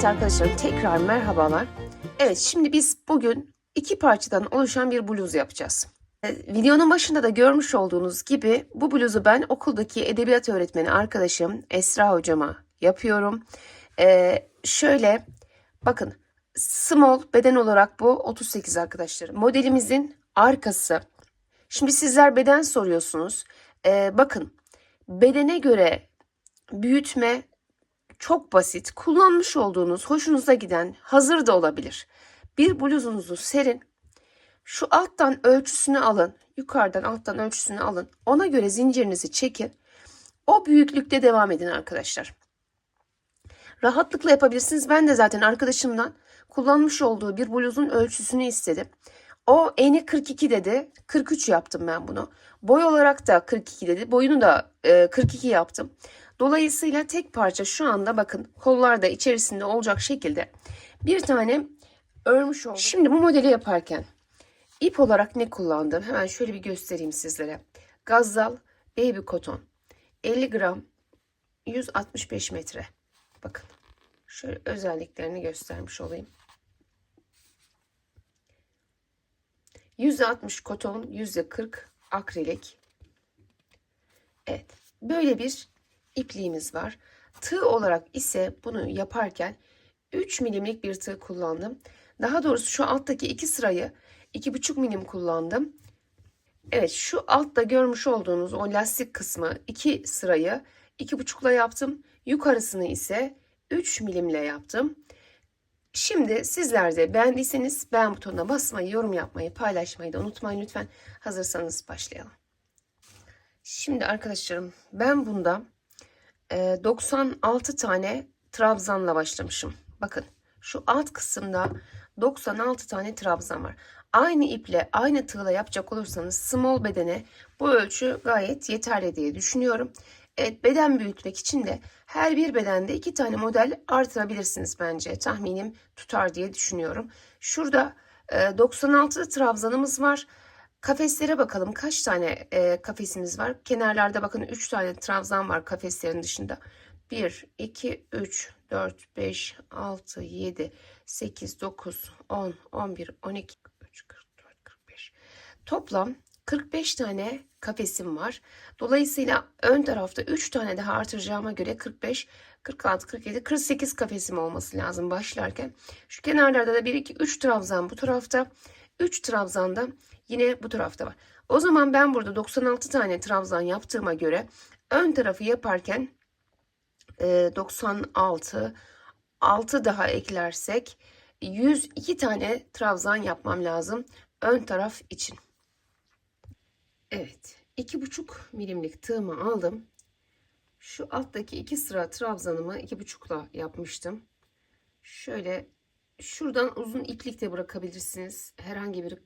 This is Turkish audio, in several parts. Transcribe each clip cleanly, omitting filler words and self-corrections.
Evet arkadaşlarım, tekrar merhabalar. Evet, şimdi biz bugün iki parçadan oluşan bir bluz yapacağız. Videonun başında da görmüş olduğunuz gibi bu bluzu ben okuldaki edebiyat öğretmeni arkadaşım Esra hocama yapıyorum. Şöyle bakın, small beden olarak bu 38 arkadaşlar. Modelimizin arkası. Şimdi sizler beden soruyorsunuz. Bakın, bedene göre büyütme çok basit. Kullanmış olduğunuz, hoşunuza giden, hazır da olabilir. Bir bluzunuzu serin. Şu alttan ölçüsünü alın. Yukarıdan alttan ölçüsünü alın. Ona göre zincirinizi çekin. O büyüklükte devam edin arkadaşlar. Rahatlıkla yapabilirsiniz. Ben de zaten arkadaşımdan kullanmış olduğu bir bluzun ölçüsünü istedim. O eni 42 dedi. 43 yaptım ben bunu. Boy olarak da 42 dedi. Boyunu da 42 yaptım. Dolayısıyla tek parça şu anda bakın kollar da içerisinde olacak şekilde bir tane örmüş oldum. Şimdi bu modeli yaparken ip olarak ne kullandım? Hemen şöyle bir göstereyim sizlere. Gazzal Baby Cotton 50 gram 165 metre. Bakın şöyle özelliklerini göstermiş olayım. %60 koton, %40 akrilik. Evet, böyle bir ipliğimiz var. Tığ olarak ise bunu yaparken 3 milimlik bir tığ kullandım. Daha doğrusu şu alttaki iki sırayı 2,5 milim kullandım. Evet, şu altta görmüş olduğunuz o lastik kısmı iki sırayı 2,5'la yaptım. Yukarısını ise 3 milimle yaptım. Şimdi sizler de beğendiyseniz beğen butonuna basmayı, yorum yapmayı, paylaşmayı da unutmayın lütfen. Hazırsanız başlayalım. Şimdi arkadaşlarım, ben bunda 96 tane trabzanla başlamışım. Bakın şu alt kısımda 96 tane trabzan var. Aynı iple, aynı tığla yapacak olursanız small bedene bu ölçü gayet yeterli diye düşünüyorum. Evet, beden büyütmek için de her bir bedende 2 tane model artırabilirsiniz bence. Tahminim tutar diye düşünüyorum. Şurada 96 trabzanımız var. Kafeslere bakalım, kaç tane kafesimiz var. Kenarlarda bakın 3 tane trabzan var kafeslerin dışında. 1, 2, 3, 4, 5, 6, 7, 8, 9, 10, 11, 12, 13, 44, 45. Toplam 45 tane kafesim var. Dolayısıyla ön tarafta 3 tane daha artıracağıma göre 45, 46, 47, 48 kafesim olması lazım başlarken. Şu kenarlarda da 1, 2, 3 trabzan bu tarafta. 3 trabzan da yine bu tarafta var. O zaman ben burada 96 tane trabzan yaptığıma göre ön tarafı yaparken 96, 6 daha eklersek 102 tane trabzan yapmam lazım ön taraf için. Evet, 2,5 milimlik tığımı aldım. Şu alttaki 2 sıra trabzanımı 2,5'la yapmıştım. Şöyle şuradan uzun iplik de bırakabilirsiniz. Herhangi bir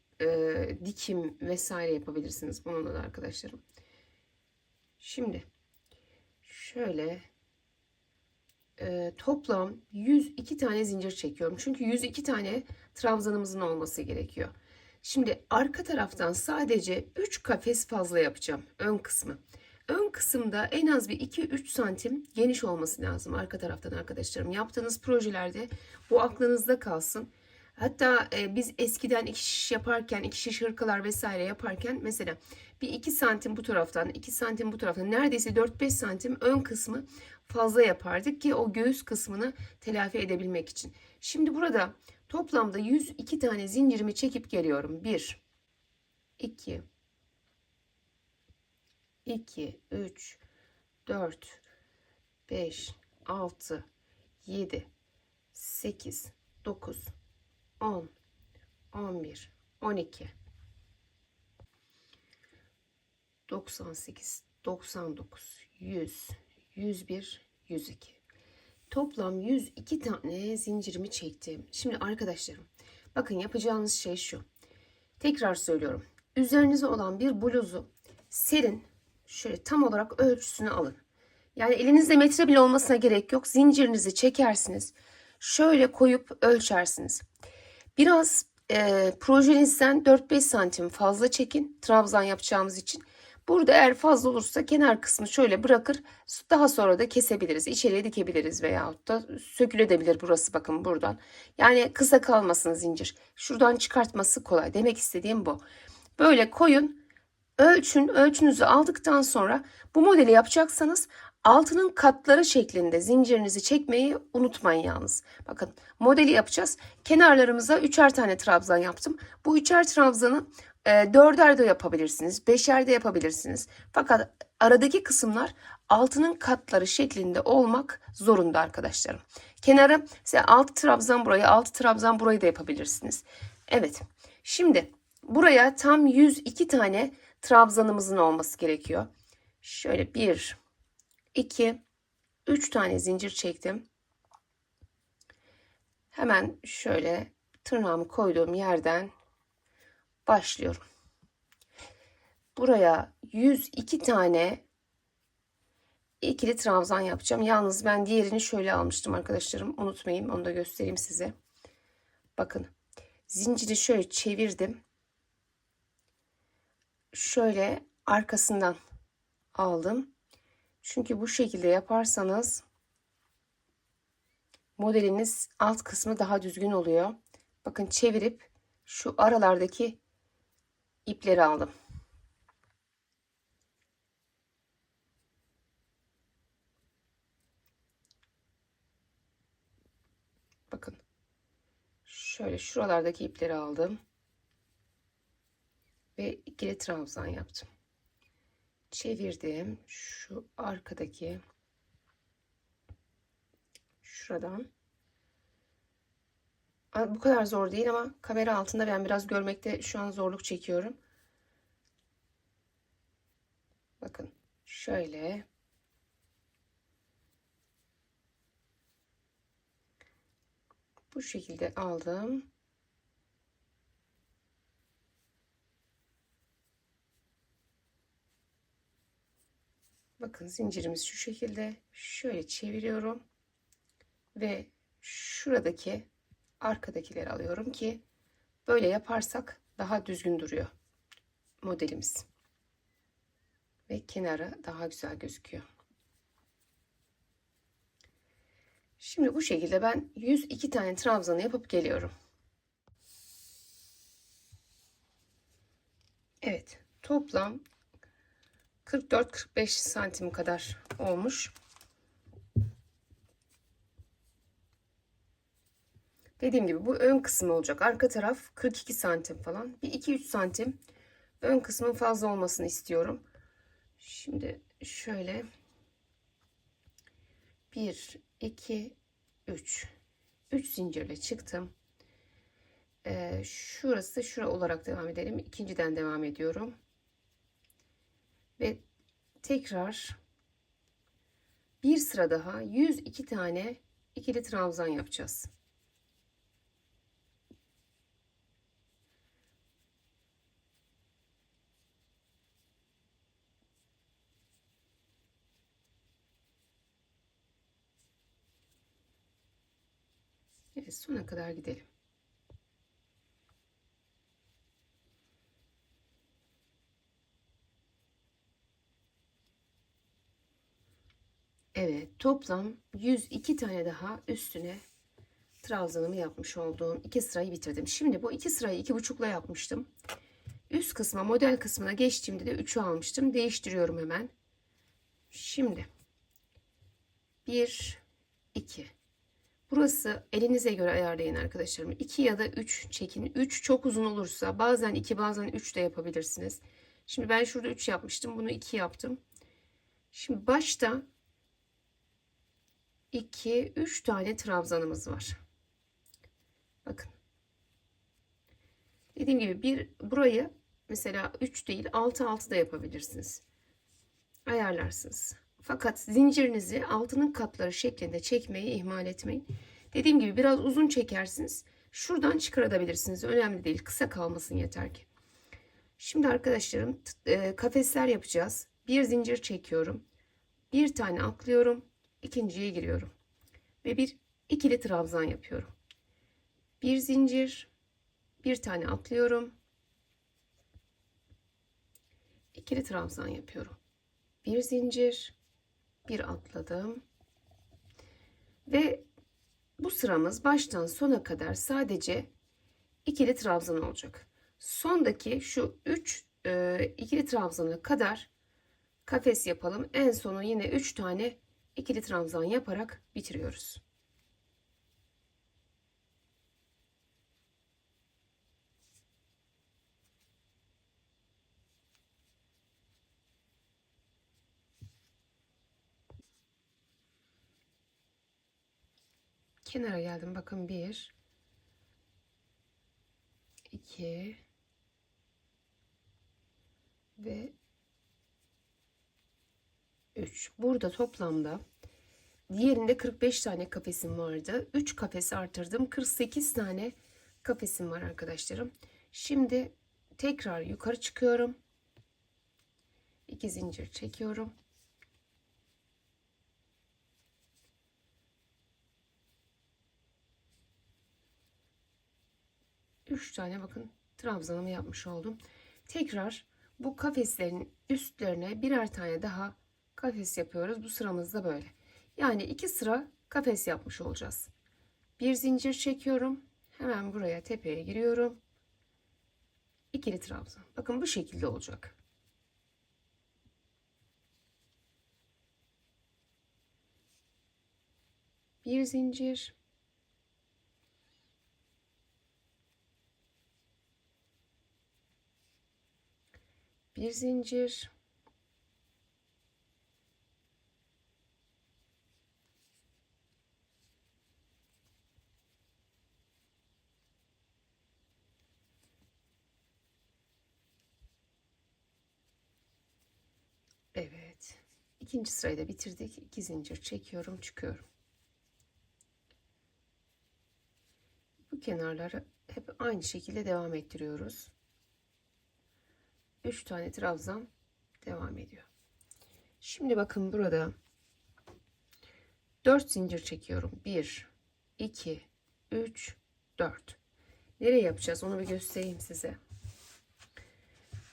dikim vesaire yapabilirsiniz bununla da arkadaşlarım. Şimdi şöyle toplam 102 tane zincir çekiyorum. Çünkü 102 tane trabzanımızın olması gerekiyor. Şimdi arka taraftan sadece 3 kafes fazla yapacağım ön kısmı. Ön kısımda en az bir 2-3 santim geniş olması lazım arka taraftan arkadaşlarım. Yaptığınız projelerde bu aklınızda kalsın. Hatta biz eskiden iki şiş yaparken, iki şiş hırkalar vesaire yaparken mesela bir 2 santim bu taraftan, 2 santim bu taraftan, neredeyse 4-5 santim ön kısmı fazla yapardık ki o göğüs kısmını telafi edebilmek için. Şimdi burada toplamda 102 tane zincirimi çekip geliyorum. 1, 2, 2, 3, 4, 5, 6, 7, 8, 9, 10, 11, 12, 98, 99, 100, 101, 102. Toplam 102 tane zincirimi çektim. Şimdi arkadaşlarım, bakın yapacağınız şey şu. Tekrar söylüyorum. Üzerinize olan bir bluzu serin, şöyle tam olarak ölçüsünü alın. Yani elinizde metre bile olmasına gerek yok. Zincirinizi çekersiniz. Şöyle koyup ölçersiniz. Biraz projenizden 4-5 santim fazla çekin. Trabzan yapacağımız için. Burada eğer fazla olursa kenar kısmı şöyle bırakır. Daha sonra da kesebiliriz. İçeriye dikebiliriz veyahut da sökülebilir burası, bakın buradan. Yani kısa kalmasın zincir. Şuradan çıkartması kolay. Demek istediğim bu. Böyle koyun. Ölçün. Ölçünüzü aldıktan sonra bu modeli yapacaksanız altının katları şeklinde zincirinizi çekmeyi unutmayın yalnız. Bakın modeli yapacağız. Kenarlarımıza üçer tane trabzan yaptım. Bu üçer trabzanı dörder de yapabilirsiniz. Beşer de yapabilirsiniz. Fakat aradaki kısımlar altının katları şeklinde olmak zorunda arkadaşlarım. Kenara mesela 6 trabzan burayı, 6 trabzan burayı da yapabilirsiniz. Evet. Şimdi buraya tam 102 tane trabzanımızın olması gerekiyor. Şöyle 1, 2, 3 tane zincir çektim. Hemen şöyle tırnağımı koyduğum yerden başlıyorum. Buraya 102 tane ikili trabzan yapacağım. Yalnız ben diğerini şöyle almıştım arkadaşlarım. Unutmayayım, onu da göstereyim size. Bakın zinciri şöyle çevirdim. Şöyle arkasından aldım. Çünkü bu şekilde yaparsanız modeliniz alt kısmı daha düzgün oluyor. Bakın çevirip şu aralardaki ipleri aldım. Bakın şöyle şuralardaki ipleri aldım ve ikili trabzan yaptım. Çevirdim şu arkadaki şuradan. Bu kadar zor değil ama kamera altında ben biraz görmekte şu an zorluk çekiyorum. Bakın şöyle bu şekilde aldım. Bakın zincirimiz şu şekilde. Şöyle çeviriyorum ve şuradaki arkadakileri alıyorum ki böyle yaparsak daha düzgün duruyor modelimiz ve kenarı daha güzel gözüküyor. Şimdi bu şekilde ben 102 tane trabzanı yapıp geliyorum. Evet, toplam 44-45 santim kadar olmuş. Dediğim gibi bu ön kısmı olacak. Arka taraf 42 santim falan. Bir 2-3 santim ön kısmın fazla olmasını istiyorum. Şimdi şöyle 1, 2, 3. 3 zincirle çıktım. Şura olarak devam edelim. İkinciden devam ediyorum. Ve tekrar bir sıra daha 102 tane ikili trabzan yapacağız. Evet, sona kadar gidelim. Evet, toplam 102 tane daha üstüne trabzanımı yapmış olduğum 2 sırayı bitirdim. Şimdi bu 2 sırayı 2,5'la yapmıştım. Üst kısma, model kısmına geçtiğimde de 3'ü almıştım. Değiştiriyorum hemen. Şimdi 1, 2. Burası elinize göre ayarlayın arkadaşlarım. 2 ya da 3 çekin. 3 çok uzun olursa bazen 2 bazen 3 de yapabilirsiniz. Şimdi ben şurada 3 yapmıştım. Bunu 2 yaptım. Şimdi başta 2, 3 tane trabzanımız var. Bakın. Dediğim gibi burayı mesela 3 değil 6 da yapabilirsiniz. Ayarlarsınız. Fakat zincirinizi altının katları şeklinde çekmeyi ihmal etmeyin. Dediğim gibi biraz uzun çekersiniz. Şuradan çıkarabilirsiniz. Önemli değil. Kısa kalmasın yeter ki. Şimdi arkadaşlarım kafesler yapacağız. Bir zincir çekiyorum. Bir tane atlıyorum. İkinciye giriyorum. Ve bir ikili trabzan yapıyorum. Bir zincir. Bir tane atlıyorum. ikili trabzan yapıyorum. Bir zincir, bir atladım ve bu sıramız baştan sona kadar sadece ikili trabzan olacak. Sondaki şu 3 ikili trabzana kadar kafes yapalım. En sonu yine 3 tane ikili trabzan yaparak bitiriyoruz. Kenara geldim. Bakın 1, 2 ve 3. Burada toplamda diğerinde 45 tane kafesim vardı. 3 kafes artırdım. 48 tane kafesim var arkadaşlarım. Şimdi tekrar yukarı çıkıyorum. 2 zincir çekiyorum. Üç tane bakın trabzanımı yapmış oldum. Tekrar bu kafeslerin üstlerine birer tane daha kafes yapıyoruz. Bu sıramızda böyle. Yani 2 sıra kafes yapmış olacağız. Bir zincir çekiyorum. Hemen buraya tepeye giriyorum. İkili trabzan. Bakın bu şekilde olacak. Bir zincir. Bir zincir. Evet. İkinci sırayı da bitirdik. 2 zincir çekiyorum, çıkıyorum. Bu kenarları hep aynı şekilde devam ettiriyoruz. 3 tane trabzan devam ediyor. Şimdi bakın burada 4 zincir çekiyorum. 1, 2, 3, 4. Nereye yapacağız? Onu bir göstereyim size.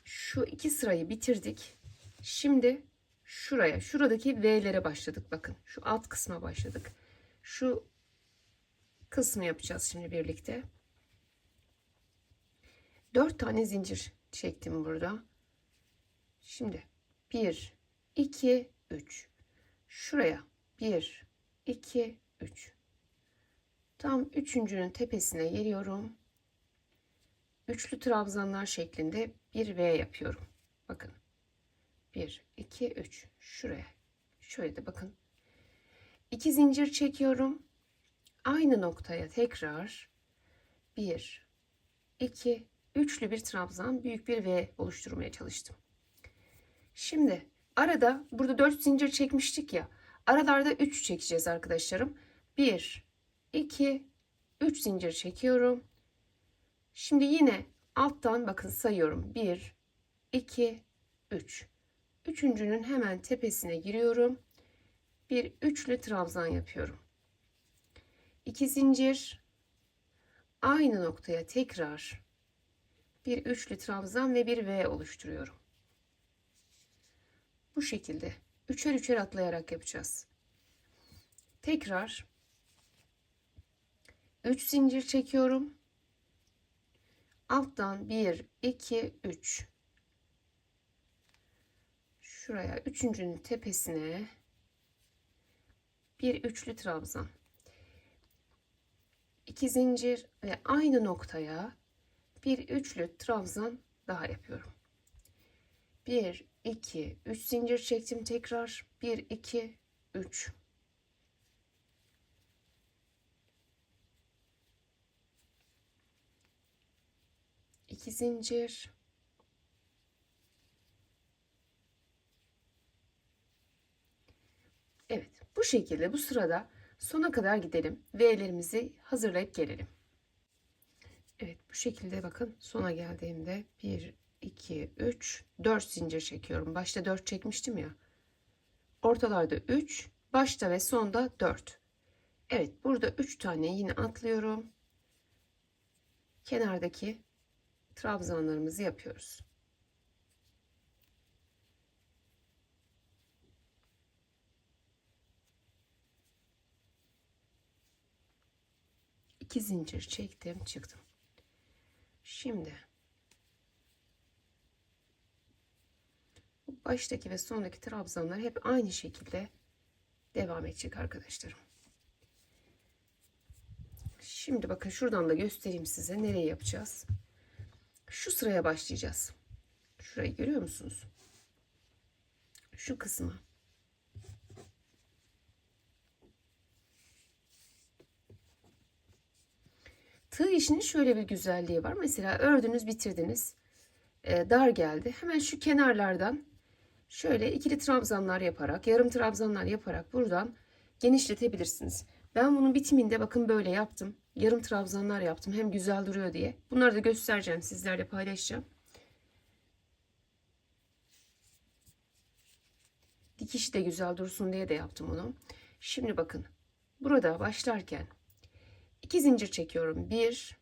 Şu 2 sırayı bitirdik. Şimdi şuraya, şuradaki V'lere başladık. Bakın şu alt kısma başladık. Şu kısmı yapacağız şimdi birlikte. 4 tane zincir çektim burada. Şimdi 1, 2, 3. Şuraya 1, 2, 3. Tam üçüncünün tepesine geliyorum. Üçlü trabzanlar şeklinde bir V yapıyorum. Bakın. 1, 2, 3. Şuraya. Şöyle de bakın. 2 zincir çekiyorum. Aynı noktaya tekrar 1, 2, üçlü bir trabzan, büyük bir V oluşturmaya çalıştım. Şimdi arada burada 4 zincir çekmiştik ya. Aralarda 3 çekeceğiz arkadaşlarım. 1, 2, 3 zincir çekiyorum. Şimdi yine alttan bakın sayıyorum. 1, 2, 3. Üçüncünün hemen tepesine giriyorum. Bir üçlü trabzan yapıyorum. 2 zincir. Aynı noktaya tekrar bir üçlü trabzan ve bir V oluşturuyorum. Bu şekilde üçer üçer atlayarak yapacağız. Tekrar 3 zincir çekiyorum. Alttan 1, 2, 3. Şuraya üçüncünün tepesine bir üçlü trabzan. 2 zincir ve aynı noktaya bir üçlü trabzan daha yapıyorum. 1, 2, 3 zincir çektim tekrar. 1, 2, 3. İki zincir. Evet, bu şekilde bu sırada sona kadar gidelim. V'lerimizi hazırlayıp gelelim. Evet, bu şekilde bakın sona geldiğimde 1, 2, 3, 4 zincir çekiyorum. Başta 4 çekmiştim ya. Ortalarda 3, başta ve sonda 4. Evet, burada 3 tane yine atlıyorum. Kenardaki trabzanlarımızı yapıyoruz. 2 zincir çektim, çıktım. Şimdi baştaki ve sondaki trabzanlar hep aynı şekilde devam edecek arkadaşlarım. Şimdi bakın şuradan da göstereyim size nereye yapacağız. Şu sıraya başlayacağız. Şurayı görüyor musunuz? Şu kısmı. Tığ işinin şöyle bir güzelliği var. Mesela ördünüz, bitirdiniz. Dar geldi. Hemen şu kenarlardan şöyle ikili trabzanlar yaparak, yarım trabzanlar yaparak buradan genişletebilirsiniz. Ben bunun bitiminde bakın böyle yaptım. Yarım trabzanlar yaptım. Hem güzel duruyor diye. Bunları da göstereceğim, sizlerle paylaşacağım. Dikişi de güzel dursun diye de yaptım onu. Şimdi bakın. Burada başlarken 2 zincir çekiyorum. 1,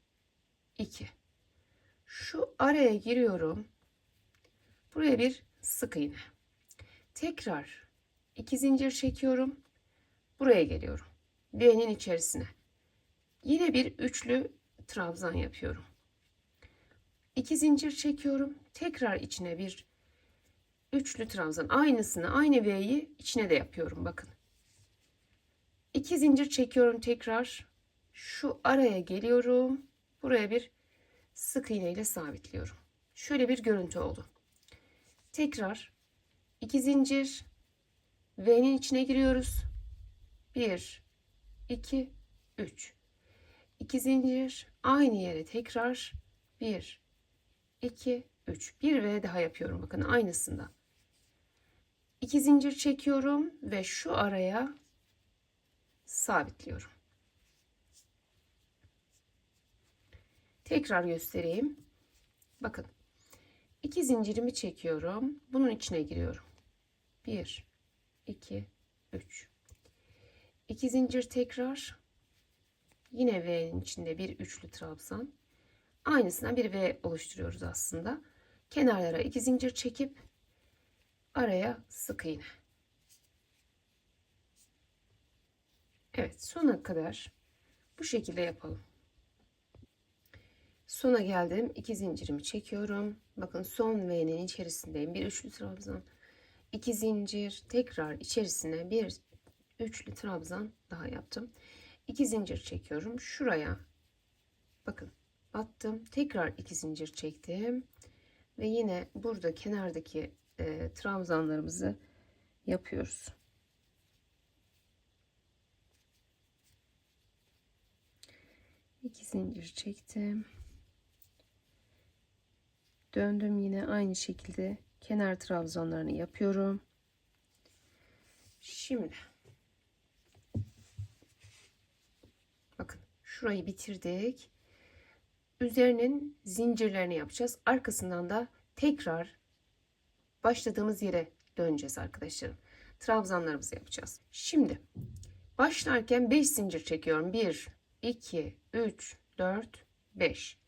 2. Şu araya giriyorum. Buraya bir sık iğne. Tekrar 2 zincir çekiyorum. Buraya geliyorum. L'nin içerisine. Yine bir üçlü trabzan yapıyorum. 2 zincir çekiyorum. Tekrar içine bir üçlü trabzan. Aynısını, aynı V'yi içine de yapıyorum. Bakın. 2 zincir çekiyorum tekrar. Şu araya geliyorum. Buraya bir sık iğne ile sabitliyorum. Şöyle bir görüntü oldu. Tekrar 2 zincir, V'nin içine giriyoruz. 1, 2, 3. 2 zincir, aynı yere tekrar 1, 2, 3. Bir V daha yapıyorum. Bakın aynısında. 2 zincir çekiyorum ve şu araya sabitliyorum. Tekrar göstereyim. Bakın. 2 zincirimi çekiyorum. Bunun içine giriyorum. 1, 2, 3. 2 zincir tekrar. Yine V'nin içinde bir üçlü trabzan. Aynısından bir V oluşturuyoruz aslında. Kenarlara 2 zincir çekip araya sık iğne. Evet, sona kadar bu şekilde yapalım. Sona geldim. 2 zincirimi çekiyorum. Bakın son V'nin içerisindeyim. Bir üçlü trabzan. 2 zincir. Tekrar içerisine bir üçlü trabzan daha yaptım. 2 zincir çekiyorum. Şuraya bakın battım. Tekrar 2 zincir çektim. Ve yine burada kenardaki trabzanlarımızı yapıyoruz. İki zincir çektim. Döndüm, yine aynı şekilde kenar trabzanlarını yapıyorum. Şimdi bakın şurayı bitirdik. Üzerinin zincirlerini yapacağız. Arkasından da tekrar başladığımız yere döneceğiz arkadaşlarım. Trabzanlarımızı yapacağız. Şimdi başlarken 5 zincir çekiyorum. 1, 2, 3, 4, 5.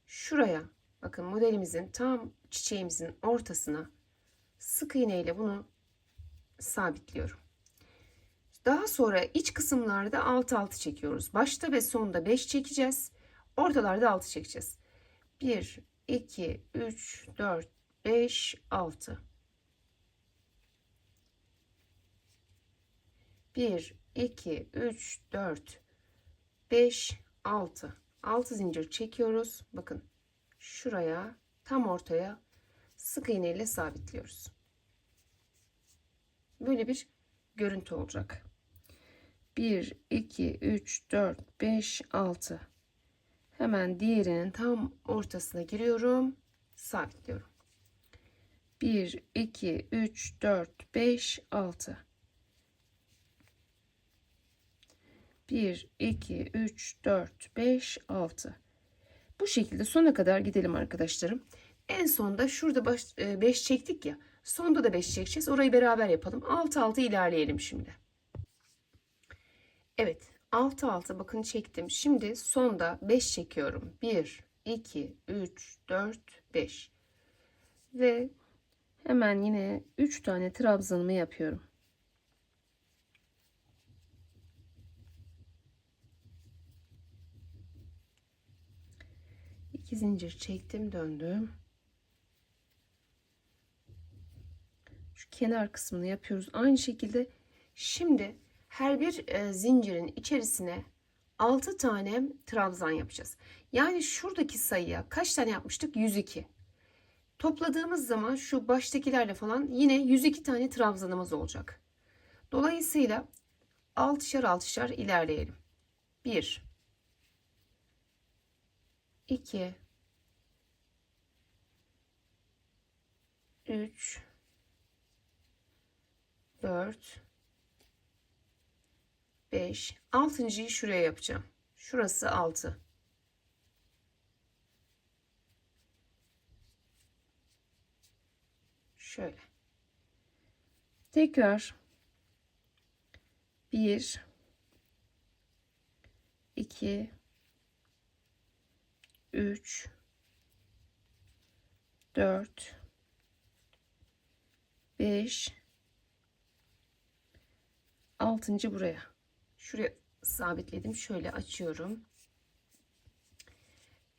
Şuraya bakın modelimizin tam çiçeğimizin ortasına sık iğne ile bunu sabitliyorum. Daha sonra iç kısımlarda 6 çekiyoruz. Başta ve sonda 5 çekeceğiz. Ortalarda 6 çekeceğiz. 1, 2, 3, 4, 5, 6. 1, 2, 3, 4, 5, 6. 6 zincir çekiyoruz. Bakın şuraya tam ortaya sık iğne ile sabitliyoruz. Böyle bir görüntü olacak. 1, 2, 3, 4, 5, 6. Hemen diğerinin tam ortasına giriyorum. Sabitliyorum. 1, 2, 3, 4, 5, 6. 1, 2, 3, 4, 5, 6. Bu şekilde sona kadar gidelim arkadaşlarım. En sonda şurada 5 çektik ya. Sonda da 5 çekeceğiz. Orayı beraber yapalım. 6 ilerleyelim şimdi. Evet. 6 bakın çektim. Şimdi sonda 5 çekiyorum. 1, 2, 3, 4, 5. Ve hemen yine 3 tane trabzanımı yapıyorum. 2 zincir çektim, döndüm. Şu kenar kısmını yapıyoruz. Aynı şekilde şimdi her bir zincirin içerisine 6 tane trabzan yapacağız. Yani şuradaki sayıya kaç tane yapmıştık? 102. Topladığımız zaman şu baştakilerle falan yine 102 tane trabzanımız olacak. Dolayısıyla 6'şar 6'şar ilerleyelim. 1 2 3 4 5 6.'yı şuraya yapacağım. Şurası 6. Şöyle. Tekrar 1 2 3 4 5 6. buraya. Şuraya sabitledim. Şöyle açıyorum.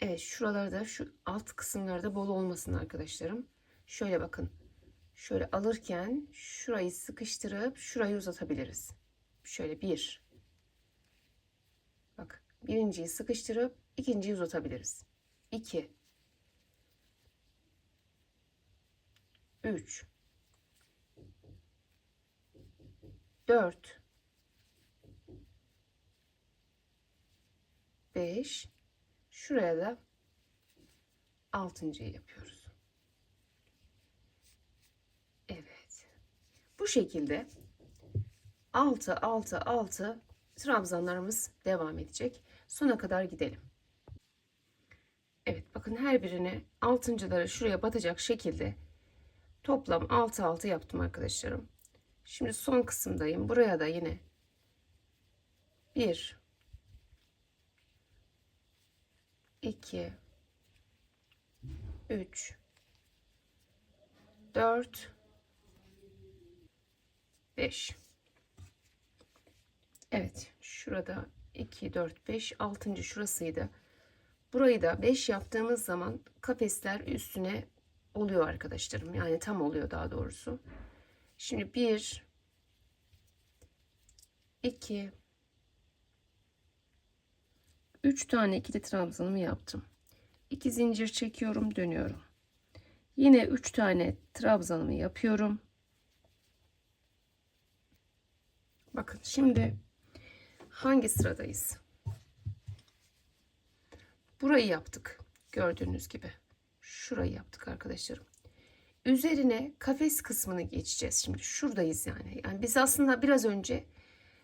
Evet, şuralarda şu alt kısımlarda bol olmasın arkadaşlarım. Şöyle bakın. Şöyle alırken şurayı sıkıştırıp şurayı uzatabiliriz. Şöyle bir. Bak, birinciyi sıkıştırıp ikinciyi uzatabiliriz. 2 3 4 5 şuraya da 6.'yı yapıyoruz. Evet. Bu şekilde 6 6 6 trabzanlarımız devam edecek. Sona kadar gidelim. Evet, bakın her birine 6.'ları şuraya batacak şekilde toplam 6 6 yaptım arkadaşlarım. Şimdi son kısımdayım. Buraya da yine 1 2 3 4 5. Evet, şurada 2 4 5 6. şurasıydı. Burayı da 5 yaptığımız zaman kafesler üstüne oluyor arkadaşlarım. Yani tam oluyor daha doğrusu. Şimdi 1 2 3 tane ikili trabzanımı yaptım. 2 zincir çekiyorum, dönüyorum. Yine 3 tane trabzanımı yapıyorum. Bakın şimdi hangi sıradayız? Burayı yaptık. Gördüğünüz gibi. Şurayı yaptık arkadaşlarım. Üzerine kafes kısmını geçeceğiz. Şimdi şuradayız yani. Yani biz aslında biraz önce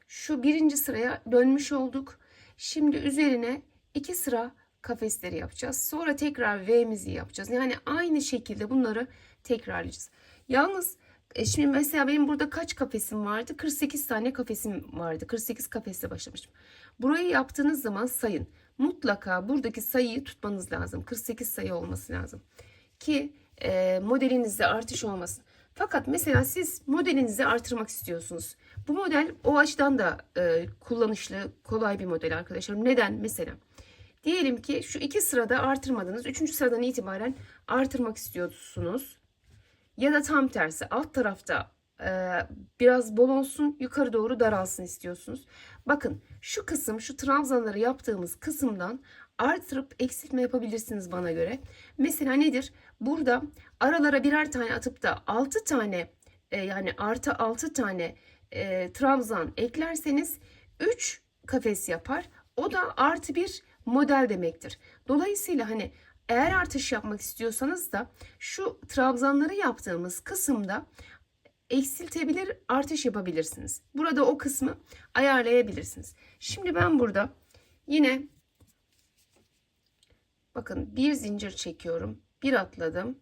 şu birinci sıraya dönmüş olduk. Şimdi üzerine 2 sıra kafesleri yapacağız. Sonra tekrar V'mizi yapacağız. Yani aynı şekilde bunları tekrarlayacağız. Yalnız şimdi mesela benim burada kaç kafesim vardı? 48 tane kafesim vardı. 48 kafesle başlamıştım. Burayı yaptığınız zaman sayın. Mutlaka buradaki sayıyı tutmanız lazım. 48 sayı olması lazım. Ki modelinizde artış olmasın. Fakat mesela siz modelinizi artırmak istiyorsunuz. Bu model o açıdan da kullanışlı, kolay bir model arkadaşlarım. Neden? Mesela diyelim ki şu 2 sırada artırmadınız. 3. sıradan itibaren artırmak istiyorsunuz. Ya da tam tersi alt tarafta biraz bol olsun, yukarı doğru daralsın istiyorsunuz. Bakın şu kısım, şu trabzanları yaptığımız kısımdan artırıp eksiltme yapabilirsiniz bana göre. Mesela nedir? Burada aralara birer tane atıp da 6 tane yani artı 6 tane trabzan eklerseniz 3 kafes yapar. O da artı bir model demektir. Dolayısıyla hani eğer artış yapmak istiyorsanız da şu trabzanları yaptığımız kısımda eksiltebilir, artış yapabilirsiniz. Burada o kısmı ayarlayabilirsiniz. Şimdi ben burada yine bakın bir zincir çekiyorum. Bir atladım.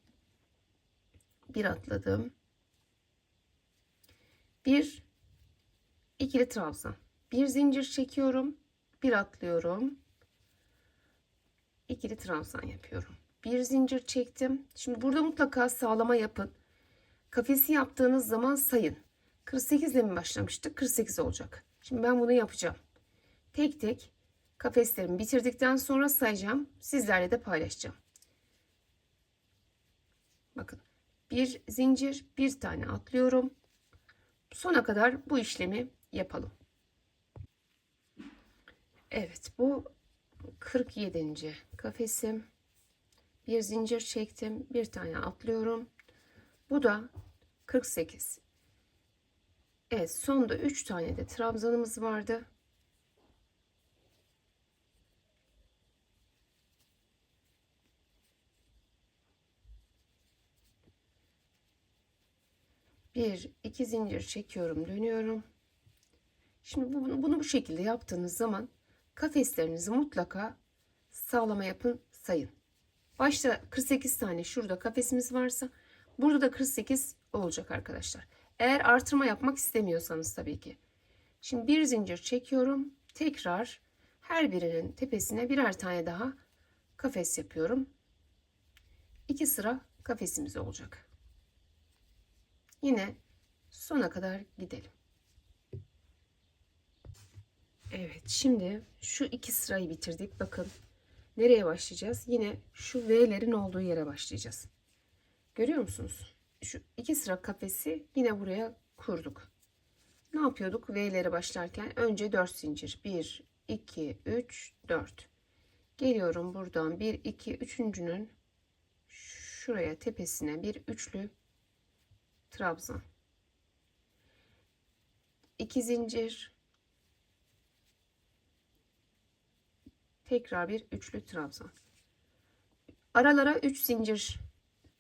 Bir atladım. Bir ikili trabzan. Bir zincir çekiyorum. Bir atlıyorum. İkili trabzan yapıyorum. Bir zincir çektim. Şimdi burada mutlaka sağlama yapın. Kafesi yaptığınız zaman sayın. 48 ile mi başlamıştık? 48 olacak. Şimdi ben bunu yapacağım. Tek tek Kafeslerimi bitirdikten sonra sayacağım. Sizlerle de paylaşacağım. Bakın, bir zincir, bir tane atlıyorum. Sona kadar bu işlemi yapalım. Evet, bu 47. kafesim. Bir zincir çektim, bir tane atlıyorum. Bu da 48. Evet, sonda 3 tane de trabzanımız vardı. Bir, iki zincir çekiyorum, dönüyorum. Şimdi bunu bu şekilde yaptığınız zaman kafeslerinizi mutlaka sağlama yapın, sayın. Başta 48 tane şurada kafesimiz varsa burada da 48 olacak arkadaşlar. Eğer artırma yapmak istemiyorsanız tabii ki. Şimdi bir zincir çekiyorum. Tekrar her birinin tepesine birer tane daha kafes yapıyorum. 2 sıra kafesimiz olacak. Yine sona kadar gidelim. Evet, şimdi şu 2 sırayı bitirdik. Bakın nereye başlayacağız? Yine şu V'lerin olduğu yere başlayacağız. Görüyor musunuz? Şu 2 sıra kafesi yine buraya kurduk. Ne yapıyorduk? V'lere başlarken önce 4 zincir. 1, 2, 3, 4. Geliyorum buradan 1, 2, 3.'nün şuraya tepesine bir üçlü trabzan. 2 zincir. Tekrar bir üçlü trabzan. Aralara 3 zincir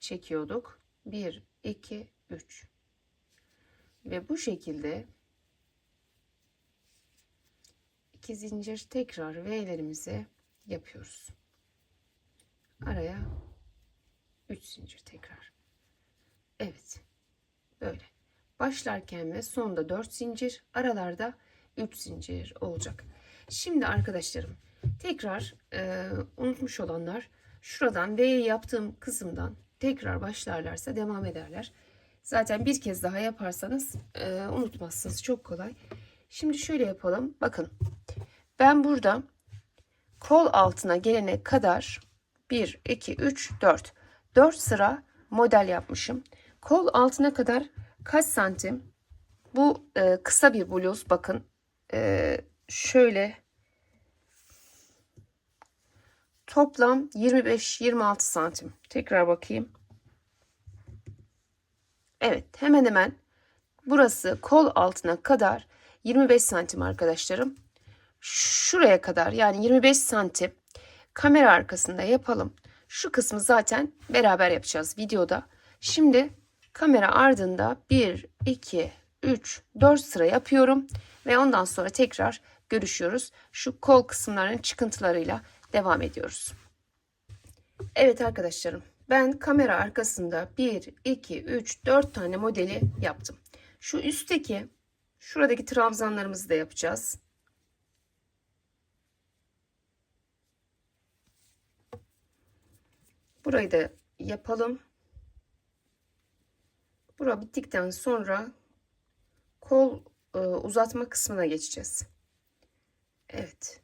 çekiyorduk. 1, 2, 3. Ve bu şekilde 2 zincir tekrar V'lerimizi yapıyoruz. Araya 3 zincir tekrar. Evet. Böyle. Başlarken ve sonda 4 zincir, aralarda 3 zincir olacak. Şimdi arkadaşlarım, tekrar unutmuş olanlar şuradan V'yi yaptığım kısımdan tekrar başlarlarsa devam ederler. Zaten bir kez daha yaparsanız unutmazsınız. Çok kolay. Şimdi şöyle yapalım. Bakın. Ben burada kol altına gelene kadar 1, 2, 3, 4. 4 sıra model yapmışım. Kol altına kadar kaç santim? Bu kısa bir bluz. Bakın. Şöyle toplam 25-26 santim. Tekrar bakayım. Evet, hemen hemen burası kol altına kadar 25 santim arkadaşlarım. Şuraya kadar yani 25 santim kamera arkasında yapalım. Şu kısmı zaten beraber yapacağız videoda. Şimdi kamera ardında 1, 2, 3, 4 sıra yapıyorum. Ve ondan sonra tekrar görüşüyoruz. Şu kol kısımlarının çıkıntılarıyla devam ediyoruz. Evet arkadaşlarım, ben kamera arkasında 1, 2, 3, 4 tane modeli yaptım. Şu üstteki, şuradaki trabzanlarımızı da yapacağız. Burayı da yapalım. Bura bittikten sonra kol uzatma kısmına geçeceğiz. Evet.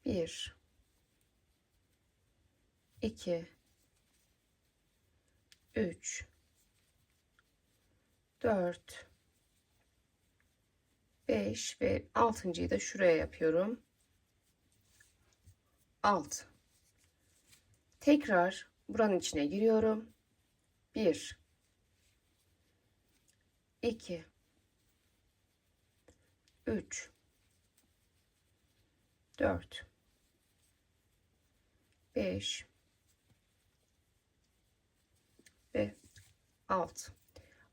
1, 2, 3, 4, 5 ve 6.'yı da şuraya yapıyorum. 6. Tekrar buranın içine giriyorum. 1, 2, 3, 4, 5 ve 6.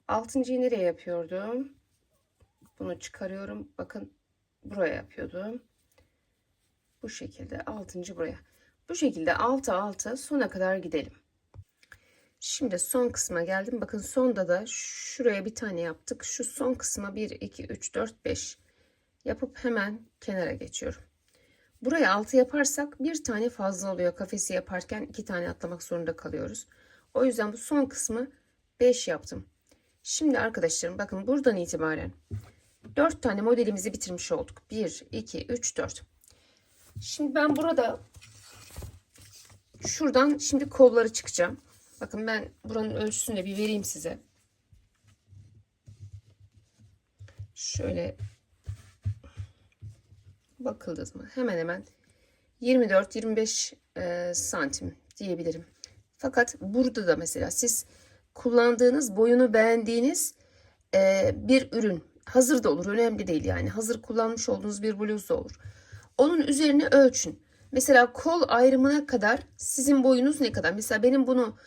6.'yı nereye yapıyordum? Bunu çıkarıyorum. Bakın buraya yapıyordum. Bu şekilde 6. buraya. Bu şekilde 6 6 sona kadar gidelim. Şimdi son kısma geldim. Bakın sonda da şuraya bir tane yaptık. Şu son kısma 1 2 3 4 5 yapıp hemen kenara geçiyorum. Buraya 6 yaparsak bir tane fazla oluyor. Kafesi yaparken 2 tane atlamak zorunda kalıyoruz. O yüzden bu son kısmı 5 yaptım. Şimdi arkadaşlarım bakın buradan itibaren 4 tane modelimizi bitirmiş olduk. 1 2 3 4. Şimdi ben burada şuradan şimdi kolları çıkacağım. Bakın ben buranın ölçüsünü de bir vereyim size. Şöyle bakıldı mı? Hemen hemen 24-25 santim diyebilirim. Fakat burada da mesela siz kullandığınız, boyunu beğendiğiniz bir ürün, hazır da olur, önemli değil yani, hazır kullanmış olduğunuz bir bluz da olur. Onun üzerine ölçün. Mesela kol ayrımına kadar sizin boyunuz ne kadar? Mesela benim bunu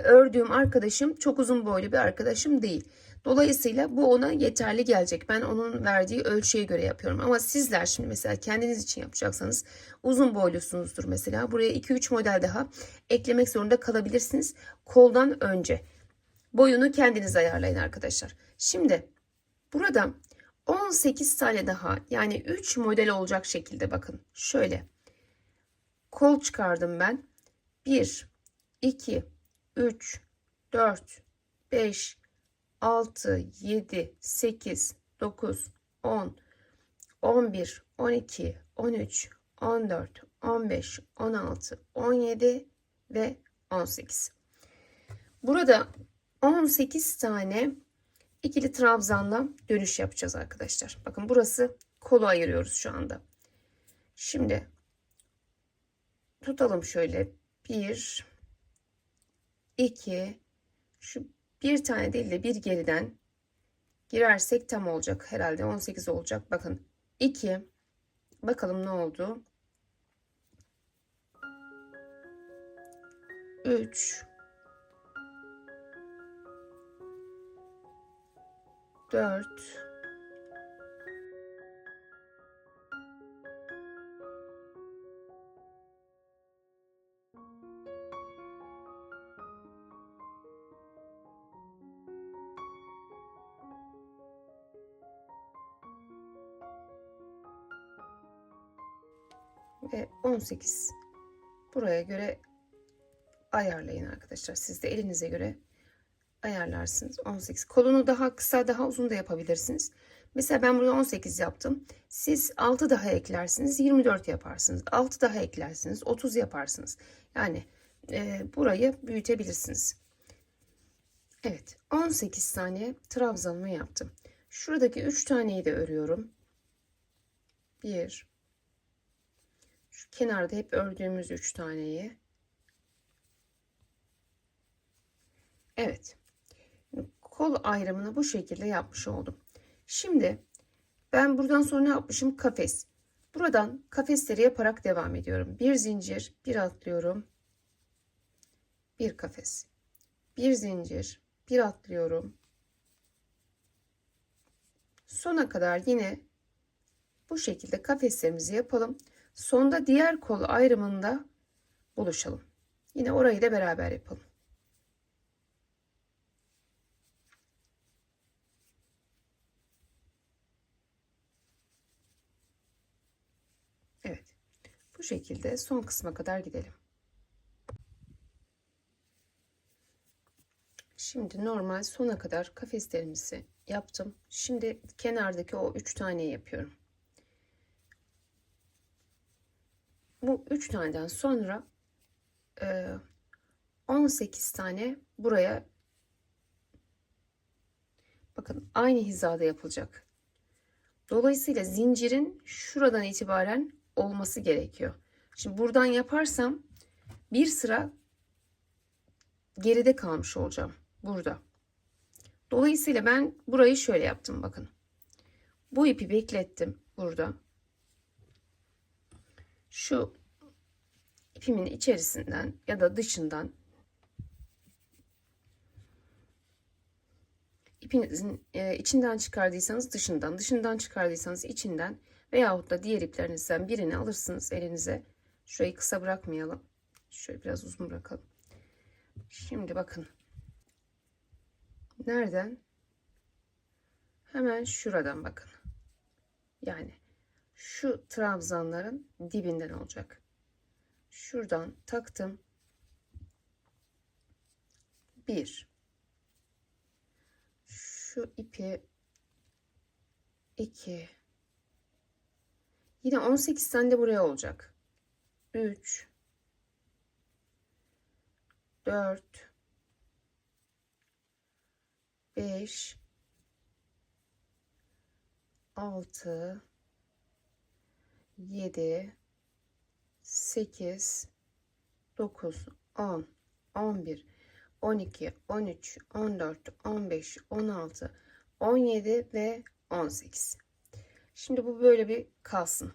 ördüğüm arkadaşım çok uzun boylu bir arkadaşım değil. Dolayısıyla bu ona yeterli gelecek. Ben onun verdiği ölçüye göre yapıyorum. Ama sizler şimdi mesela kendiniz için yapacaksanız, uzun boylusunuzdur mesela. Buraya 2-3 model daha eklemek zorunda kalabilirsiniz koldan önce. Boyunu kendiniz ayarlayın arkadaşlar. Şimdi burada 18 tane daha, yani 3 model olacak şekilde, bakın şöyle kol çıkardım ben. 1, 2, 3, 4, 5, 6, 7, 8, 9, 10, 11, 12, 13, 14, 15, 16, 17 ve 18. Burada 18 tane ikili trabzanla dönüş yapacağız arkadaşlar. Bakın burası, kolu ayırıyoruz şu anda. Şimdi tutalım şöyle. 1, 2, şu bir tane değil de bir geriden girersek tam olacak. Herhalde 18 olacak. Bakın 2, bakalım ne oldu? 3, 4, 18. Buraya göre ayarlayın arkadaşlar. Siz de elinize göre ayarlarsınız. 18. Kolunu daha kısa, daha uzun da yapabilirsiniz. Mesela ben burada 18 yaptım. Siz 6 daha eklersiniz, 24 yaparsınız. 6 daha eklersiniz, 30 yaparsınız. Yani burayı büyütebilirsiniz. Evet, 18 tane trabzanımı yaptım. Şuradaki 3 taneyi de örüyorum. 1, şu kenarda hep ördüğümüz 3 taneyi. Evet. Kol ayrımını bu şekilde yapmış oldum. Şimdi ben buradan sonra ne yapmışım? Kafes. Buradan kafesleri yaparak devam ediyorum. Bir zincir, bir atlıyorum. Bir kafes. Bir zincir, bir atlıyorum. Sona kadar yine bu şekilde kafeslerimizi yapalım. Sonda diğer kol ayrımında buluşalım. Yine orayı da beraber yapalım. Evet. Bu şekilde son kısma kadar gidelim. Şimdi normal sona kadar kafeslerimizi yaptım. Şimdi kenardaki o 3 tane yapıyorum. Bu 3 taneden sonra 18 tane buraya, bakın aynı hizada yapılacak. Dolayısıyla zincirin şuradan itibaren olması gerekiyor. Şimdi buradan yaparsam bir sıra geride kalmış olacağım burada. Dolayısıyla ben burayı şöyle yaptım, bakın. Bu ipi beklettim burada. Şu ipimin içerisinden ya da dışından, ipinizin içinden çıkardıysanız dışından, dışından çıkardıysanız içinden, veyahut da diğer iplerinizden birini alırsınız elinize. Şurayı kısa bırakmayalım. Şöyle biraz uzun bırakalım. Şimdi bakın. Nereden? Hemen şuradan bakın. Yani şu trabzanların dibinden olacak. Şuradan taktım. 1. Şu ipi 2. Yine 18 tane de buraya olacak. 3, 4, 5, 6, 7, 8, 9, 10, 11, 12, 13, 14, 15, 16, 17 ve 18. Şimdi bu böyle bir kalsın.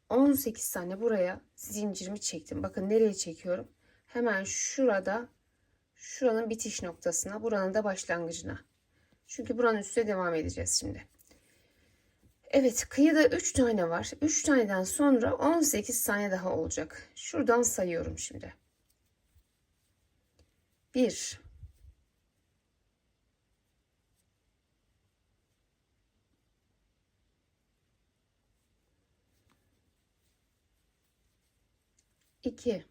18 tane buraya zincirimi çektim. Bakın nereye çekiyorum? Hemen şurada, şuranın bitiş noktasına, buranın da başlangıcına. Çünkü buranın üstüne devam edeceğiz şimdi. Evet, kıyıda 3 tane var. 3 taneden sonra 18 tane daha olacak. Şuradan sayıyorum şimdi. 1, 2,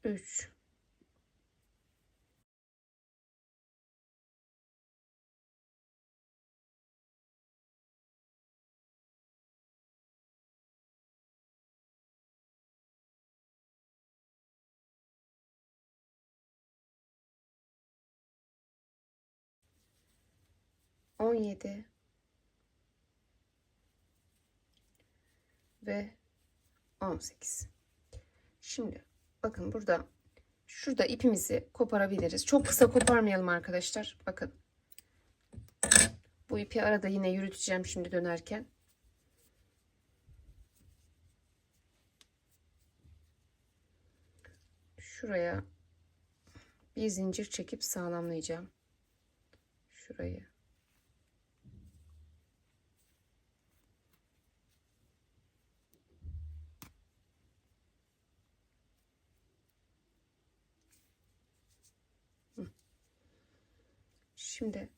3, 17 ve 18. Şimdi bakın burada, şurada ipimizi koparabiliriz. Çok kısa koparmayalım arkadaşlar. Bakın bu ipi arada yine yürüteceğim şimdi dönerken. Şuraya bir zincir çekip sağlamlayacağım. Şurayı. Şimdi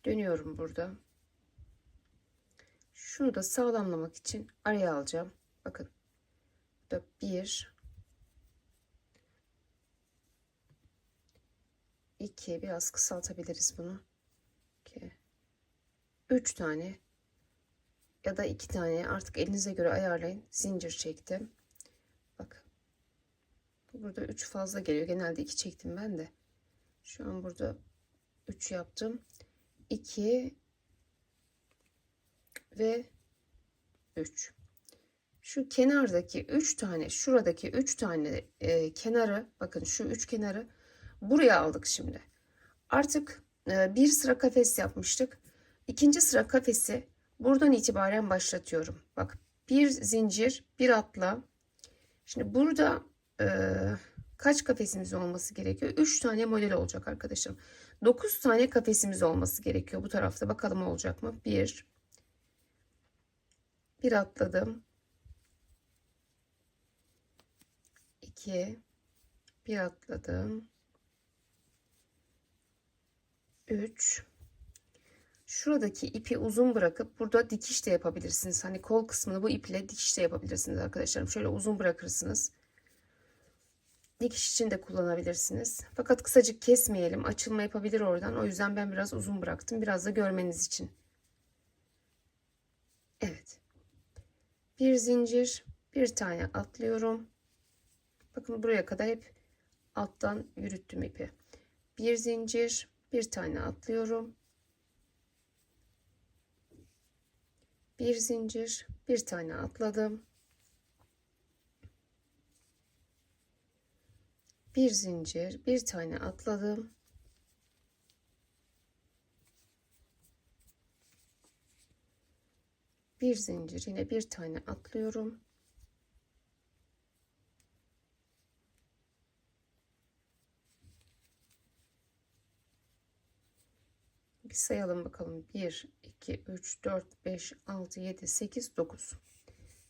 dönüyorum burada. Şunu da sağlamlamak için araya alacağım. Bakın. Burada 1, 2, biraz kısaltabiliriz bunu. 2, 3 tane ya da 2 tane, artık elinize göre ayarlayın. Zincir çektim. Bakın. Burada 3 fazla geliyor. Genelde 2 çektim ben de. Şu an burada 3 yaptım. 2 ve 3. Şu kenardaki 3 tane, şuradaki 3 tane kenarı, bakın şu 3 kenarı buraya aldık şimdi. Artık bir sıra kafes yapmıştık. İkinci sıra kafesi buradan itibaren başlatıyorum. Bak, bir zincir, bir atla. Şimdi burada kaç kafesimiz olması gerekiyor? 3 tane model olacak arkadaşım. 9 tane kafesimiz olması gerekiyor bu tarafta. Bakalım olacak mı? Bir atladım. 2, bir atladım. 3. Şuradaki ipi uzun bırakıp burada dikiş de yapabilirsiniz. Hani kol kısmını bu iple dikiş de yapabilirsiniz arkadaşlarım. Şöyle uzun bırakırsınız. Dikiş için de kullanabilirsiniz. Fakat kısacık kesmeyelim. Açılma yapabilir oradan. O yüzden ben biraz uzun bıraktım. Biraz da görmeniz için. Evet. Bir zincir, bir tane atlıyorum. Bakın buraya kadar hep alttan yürüttüm ipi. Bir zincir, bir tane atlıyorum. Bir zincir, bir tane atladım. Bir zincir, bir tane atladım. Bir zincir, yine bir tane atlıyorum. Bir sayalım bakalım. 1, 2, 3, 4, 5, 6, 7, 8, 9.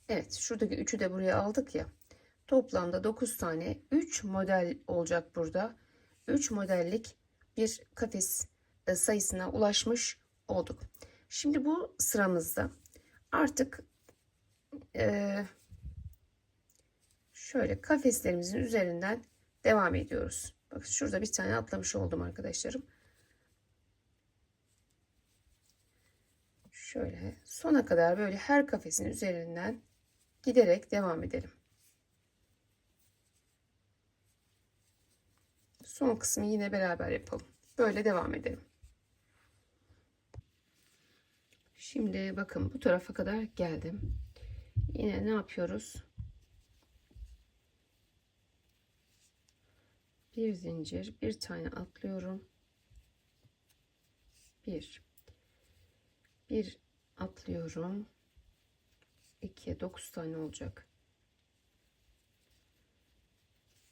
Evet, şuradaki 3'ü de buraya aldık ya. Toplamda 9 tane 3 model olacak burada. 3 modellik bir kafes sayısına ulaşmış olduk. Şimdi bu sıramızda artık şöyle kafeslerimizin üzerinden devam ediyoruz. Bakın şurada bir tane atlamış oldum arkadaşlarım. Şöyle sona kadar böyle her kafesin üzerinden giderek devam edelim. Son kısmı yine beraber yapalım. Böyle devam edelim. Şimdi bakın bu tarafa kadar geldim. Yine ne yapıyoruz? Bir zincir, bir tane atlıyorum. Bir atlıyorum. 2, 9 tane olacak.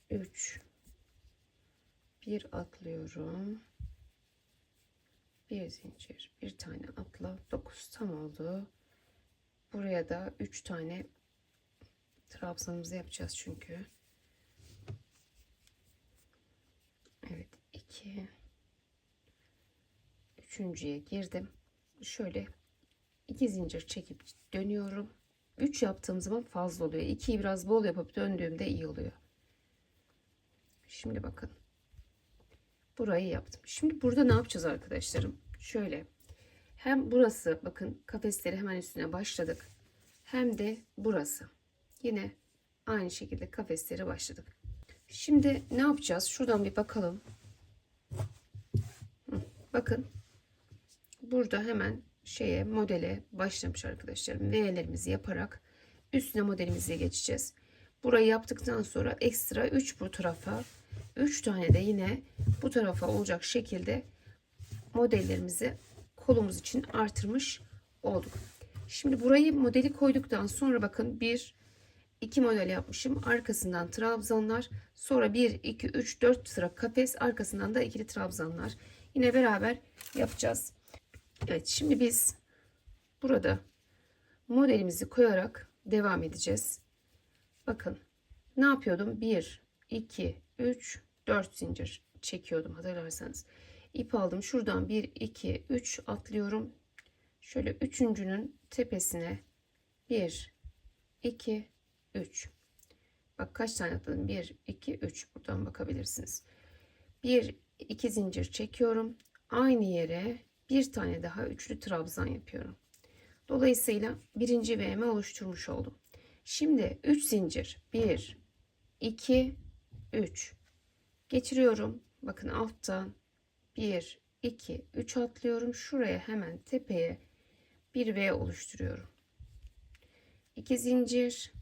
3, bir atlıyorum. Bir zincir, bir tane atla. 9 tam oldu. Buraya da 3 tane trabzanımızı yapacağız çünkü. Evet, 2. Üçüncüye girdim. Şöyle 2 zincir çekip dönüyorum. 3 yaptığım zaman fazla oluyor. 2'yi biraz bol yapıp döndüğümde iyi oluyor. Şimdi bakın. Burayı yaptım. Şimdi burada ne yapacağız arkadaşlarım? Şöyle. Hem burası bakın kafesleri hemen üstüne başladık. Hem de burası. Yine aynı şekilde kafesleri başladık. Şimdi ne yapacağız? Şuradan bir bakalım. Bakın. Burada hemen modele başlamış arkadaşlarım. V'lerimizi yaparak üstüne modelimize geçeceğiz. Burayı yaptıktan sonra ekstra 3 bu tarafa, 3 tane de yine bu tarafa olacak şekilde modellerimizi kolumuz için artırmış olduk. Şimdi burayı modeli koyduktan sonra bakın 2 model yapmışım. Arkasından trabzanlar, sonra 1 2 3 4 sıra kafes, arkasından da ikili trabzanlar. Yine beraber yapacağız. Evet, şimdi biz burada modelimizi koyarak devam edeceğiz. Bakın ne yapıyordum? 1 2 3 4 zincir çekiyordum hatırlarsanız. İp aldım. Şuradan 1 2 3 atlıyorum. Şöyle üçüncünün tepesine 1 2 3. Bak kaç tane atladım? 1 2 3. Buradan bakabilirsiniz. 1 2 zincir çekiyorum. Aynı yere bir tane daha üçlü trabzan yapıyorum. Dolayısıyla birinci V'mi oluşturmuş oldum. Şimdi 3 zincir. 1 2 3 geçiriyorum. Bakın alttan 1 2 3 atlıyorum. Şuraya hemen tepeye bir V oluşturuyorum. 2 zincir,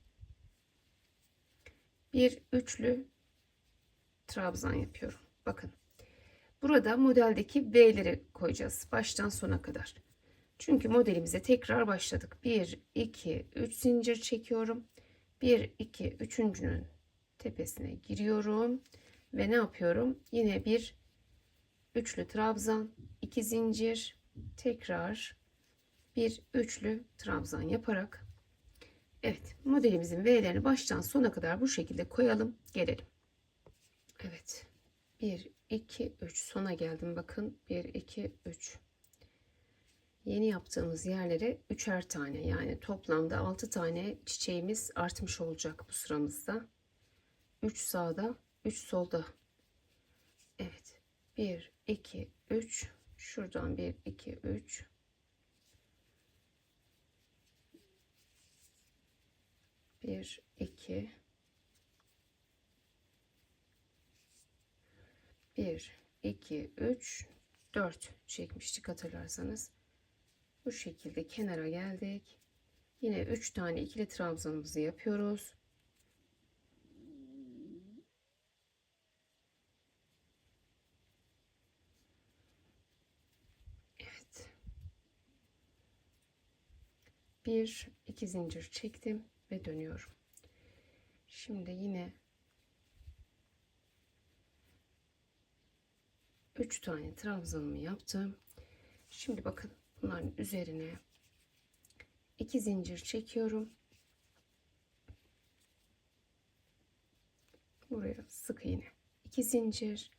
bir üçlü trabzan yapıyorum. Bakın burada modeldeki V'leri koyacağız baştan sona kadar. Çünkü modelimize tekrar başladık. 1 2 3 zincir çekiyorum. 1 2 üçüncünün tepesine giriyorum ve ne yapıyorum? Yine bir üçlü trabzan, 2 zincir, tekrar bir üçlü trabzan yaparak, evet, modelimizin V'lerini baştan sona kadar bu şekilde koyalım, gelelim. Evet, 1 2 3 sona geldim. Bakın 1 2 3. Yeni yaptığımız yerlere üçer tane, yani toplamda 6 tane çiçeğimiz artmış olacak bu sıramızda. 3 sağda 3 solda. Evet, 1 2 3. Şuradan 1 2 3. 1 2 1 2 3 4 çekmiştik hatırlarsanız. Bu şekilde kenara geldik. Yine 3 tane ikili trabzanımızı yapıyoruz. Evet. 1 2 zincir çektim ve dönüyorum. Şimdi yine 3 tane trabzanımı yaptım. Şimdi bakın bunların üzerine 2 zincir çekiyorum. Buraya sık iğne, 2 zincir,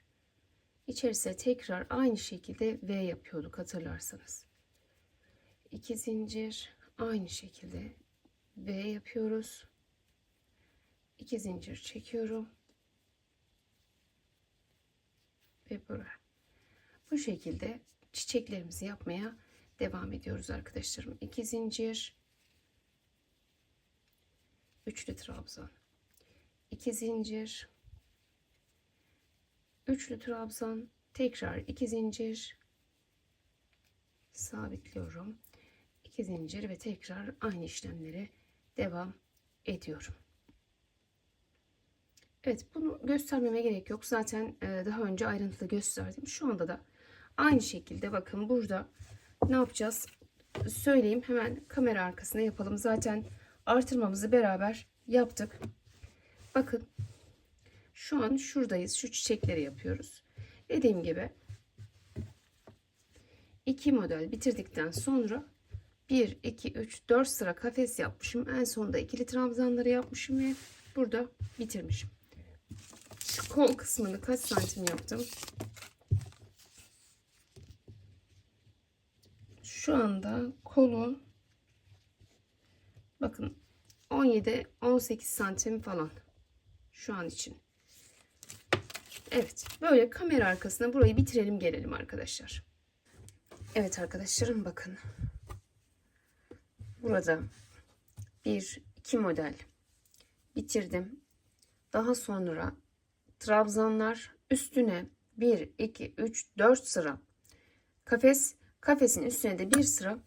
içerisine tekrar aynı şekilde V yapıyorduk hatırlarsanız. 2 zincir, aynı şekilde V yapıyoruz. 2 zincir çekiyorum. ve buraya. Bu şekilde çiçeklerimizi yapmaya devam ediyoruz arkadaşlarım. 2 zincir, üçlü trabzan, 2 zincir, üçlü trabzan, tekrar 2 zincir, sabitliyorum. 2 zincir ve tekrar aynı işlemlere devam ediyorum. Evet, bunu göstermeme gerek yok. Zaten daha önce ayrıntılı gösterdim. Şu anda da aynı şekilde bakın burada ne yapacağız? Söyleyeyim, hemen kamera arkasına yapalım. Zaten artırmamızı beraber yaptık. Bakın şu an şuradayız. Şu çiçekleri yapıyoruz. Dediğim gibi 2 model bitirdikten sonra 1, 2, 3, 4 sıra kafes yapmışım. En sonunda ikili trabzanları yapmışım ve burada bitirmişim. Şu kol kısmını kaç santim yaptım? Şu anda kolu bakın 17-18 santim falan şu an için. Evet, böyle kamera arkasına burayı bitirelim, gelelim arkadaşlar. Evet arkadaşlarım, bakın burada 1-2 model bitirdim. Daha sonra trabzanlar üstüne 1, 2, 3, 4 sıra kafes, kafesin üstüne de bir sıra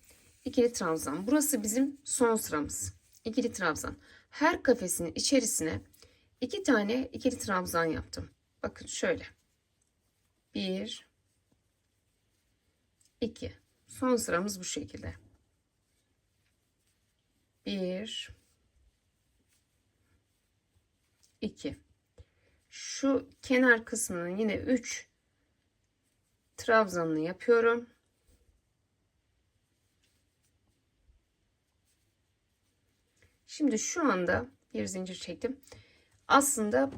ikili trabzan. Burası bizim son sıramız. İkili trabzan. Her kafesin içerisine 2 tane ikili trabzan yaptım. Bakın şöyle. 1, 2. Son sıramız bu şekilde. 1, 2. Şu kenar kısmının yine 3 trabzanını yapıyorum. Şimdi şu anda bir zincir çektim. Aslında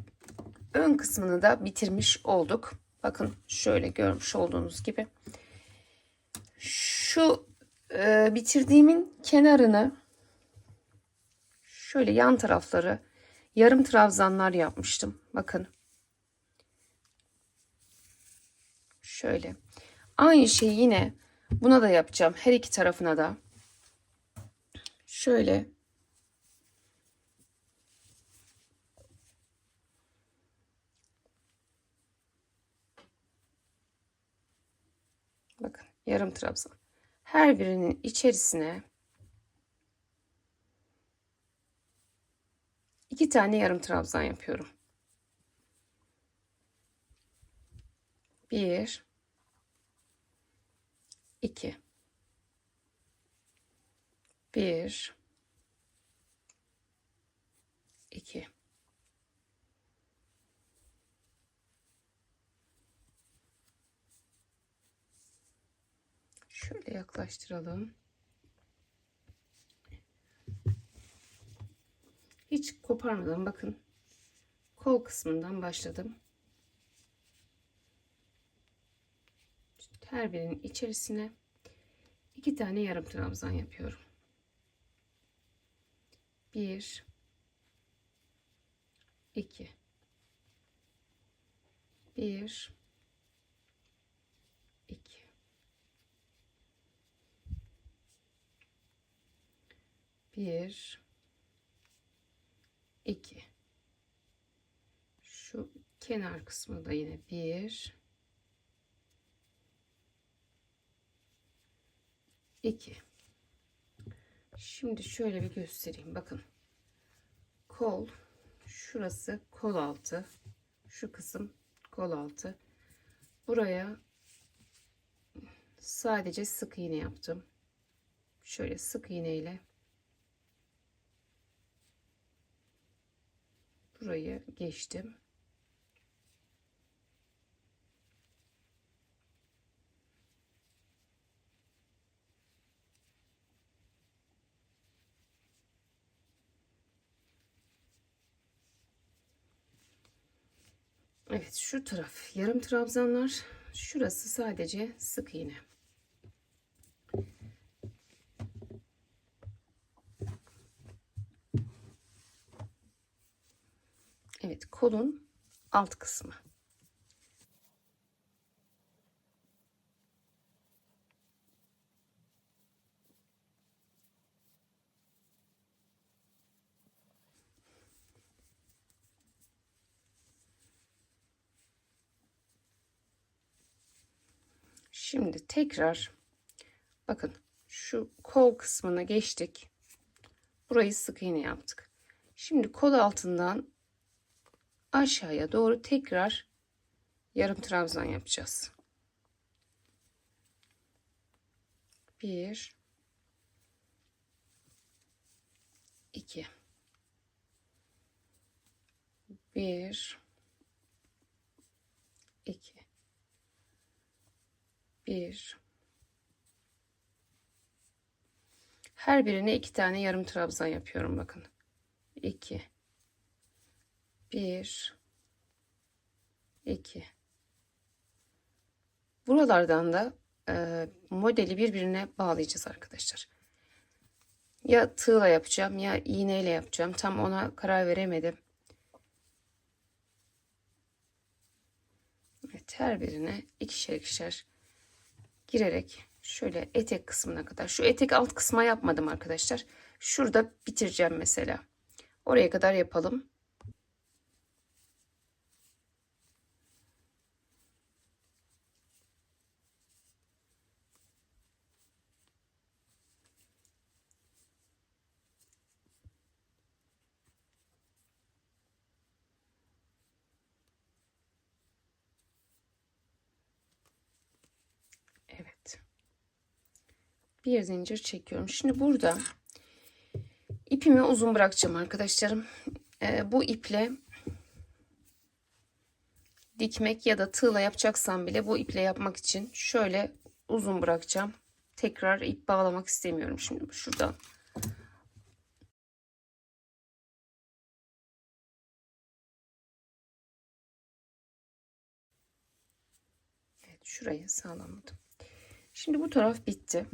ön kısmını da bitirmiş olduk. Bakın şöyle görmüş olduğunuz gibi. Şu bitirdiğimin kenarını şöyle yan tarafları yarım trabzanlar yapmıştım. Bakın. Şöyle. Aynı şeyi yine buna da yapacağım. Her iki tarafına da. Şöyle. Bakın yarım trabzan. Her birinin içerisine 2 tane yarım trabzan yapıyorum. 1, 2, 1, 2. Şöyle yaklaştıralım. Hiç koparmadan bakın. Kol kısmından başladım. Her birinin içerisine 2 tane yarım trabzan yapıyorum. 1, 2, 1, 2, 1, 2. Şu kenar kısmı da yine 1, 2. Şimdi şöyle bir göstereyim. Bakın. Kol, şurası kol altı. Şu kısım kol altı. Buraya sadece sık iğne yaptım. Şöyle sık iğne ile burayı geçtim. Evet, şu taraf yarım trabzanlar, şurası sadece sık iğne. Evet, kolun alt kısmı. Şimdi tekrar bakın şu kol kısmına geçtik. Burayı sık iğne yaptık. Şimdi kol altından aşağıya doğru tekrar yarım trabzan yapacağız. 1 2 1 2 1 Her birine 2 tane yarım trabzan yapıyorum bakın. 2 1 2 Buralardan da modeli birbirine bağlayacağız arkadaşlar. Ya tığla yapacağım ya iğneyle yapacağım. Tam ona karar veremedim. Evet, her birine ikişer ikişer girerek şöyle etek kısmına kadar. Şu etek alt kısma yapmadım arkadaşlar. Şurada bitireceğim mesela. Oraya kadar yapalım. Evet. Bir zincir çekiyorum. Şimdi burada ipimi uzun bırakacağım arkadaşlarım. Bu iple dikmek ya da tığla yapacaksam bile bu iple yapmak için şöyle uzun bırakacağım. Tekrar ip bağlamak istemiyorum şimdi şuradan. Evet, şurayı sağlamadım. Şimdi bu taraf bitti.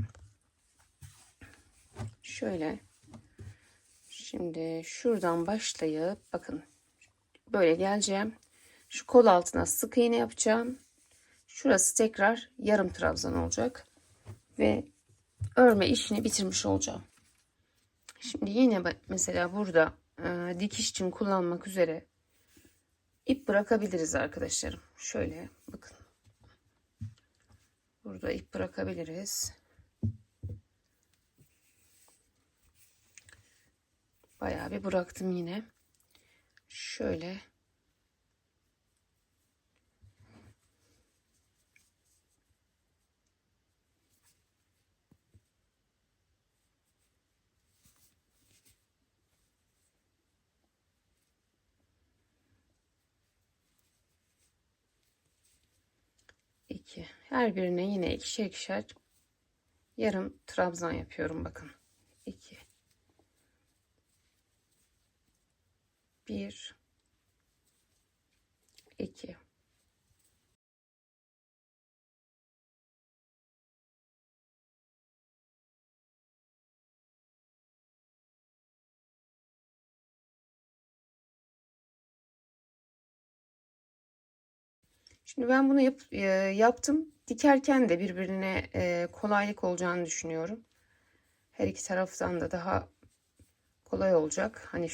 Şöyle. Şimdi şuradan başlayıp bakın böyle geleceğim. Şu kol altına sık iğne yapacağım. Şurası tekrar yarım trabzan olacak. Ve örme işini bitirmiş olacağım. Şimdi yine mesela burada dikiş için kullanmak üzere ip bırakabiliriz arkadaşlarım. Şöyle bakın. Burada ip bırakabiliriz. Bayağı bir bıraktım yine. Şöyle. İki. Her birine yine ikişer ikişer yarım trabzan yapıyorum bakın. 2 1 2 Şimdi ben bunu yaptım. Dikerken de birbirine kolaylık olacağını düşünüyorum. Her iki taraftan da daha kolay olacak. Hani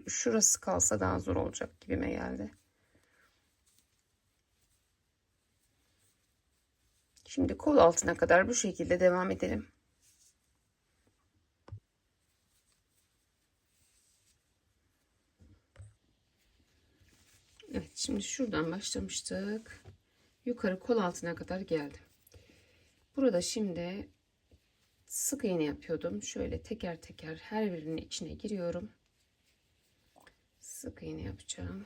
şurası kalsa daha zor olacak gibime geldi. Şimdi kol altına kadar bu şekilde devam edelim. Evet, şimdi şuradan başlamıştık. Yukarı kol altına kadar geldim. Burada şimdi sık iğne yapıyordum. Şöyle teker teker her birinin içine giriyorum. Sık iğne yapacağım.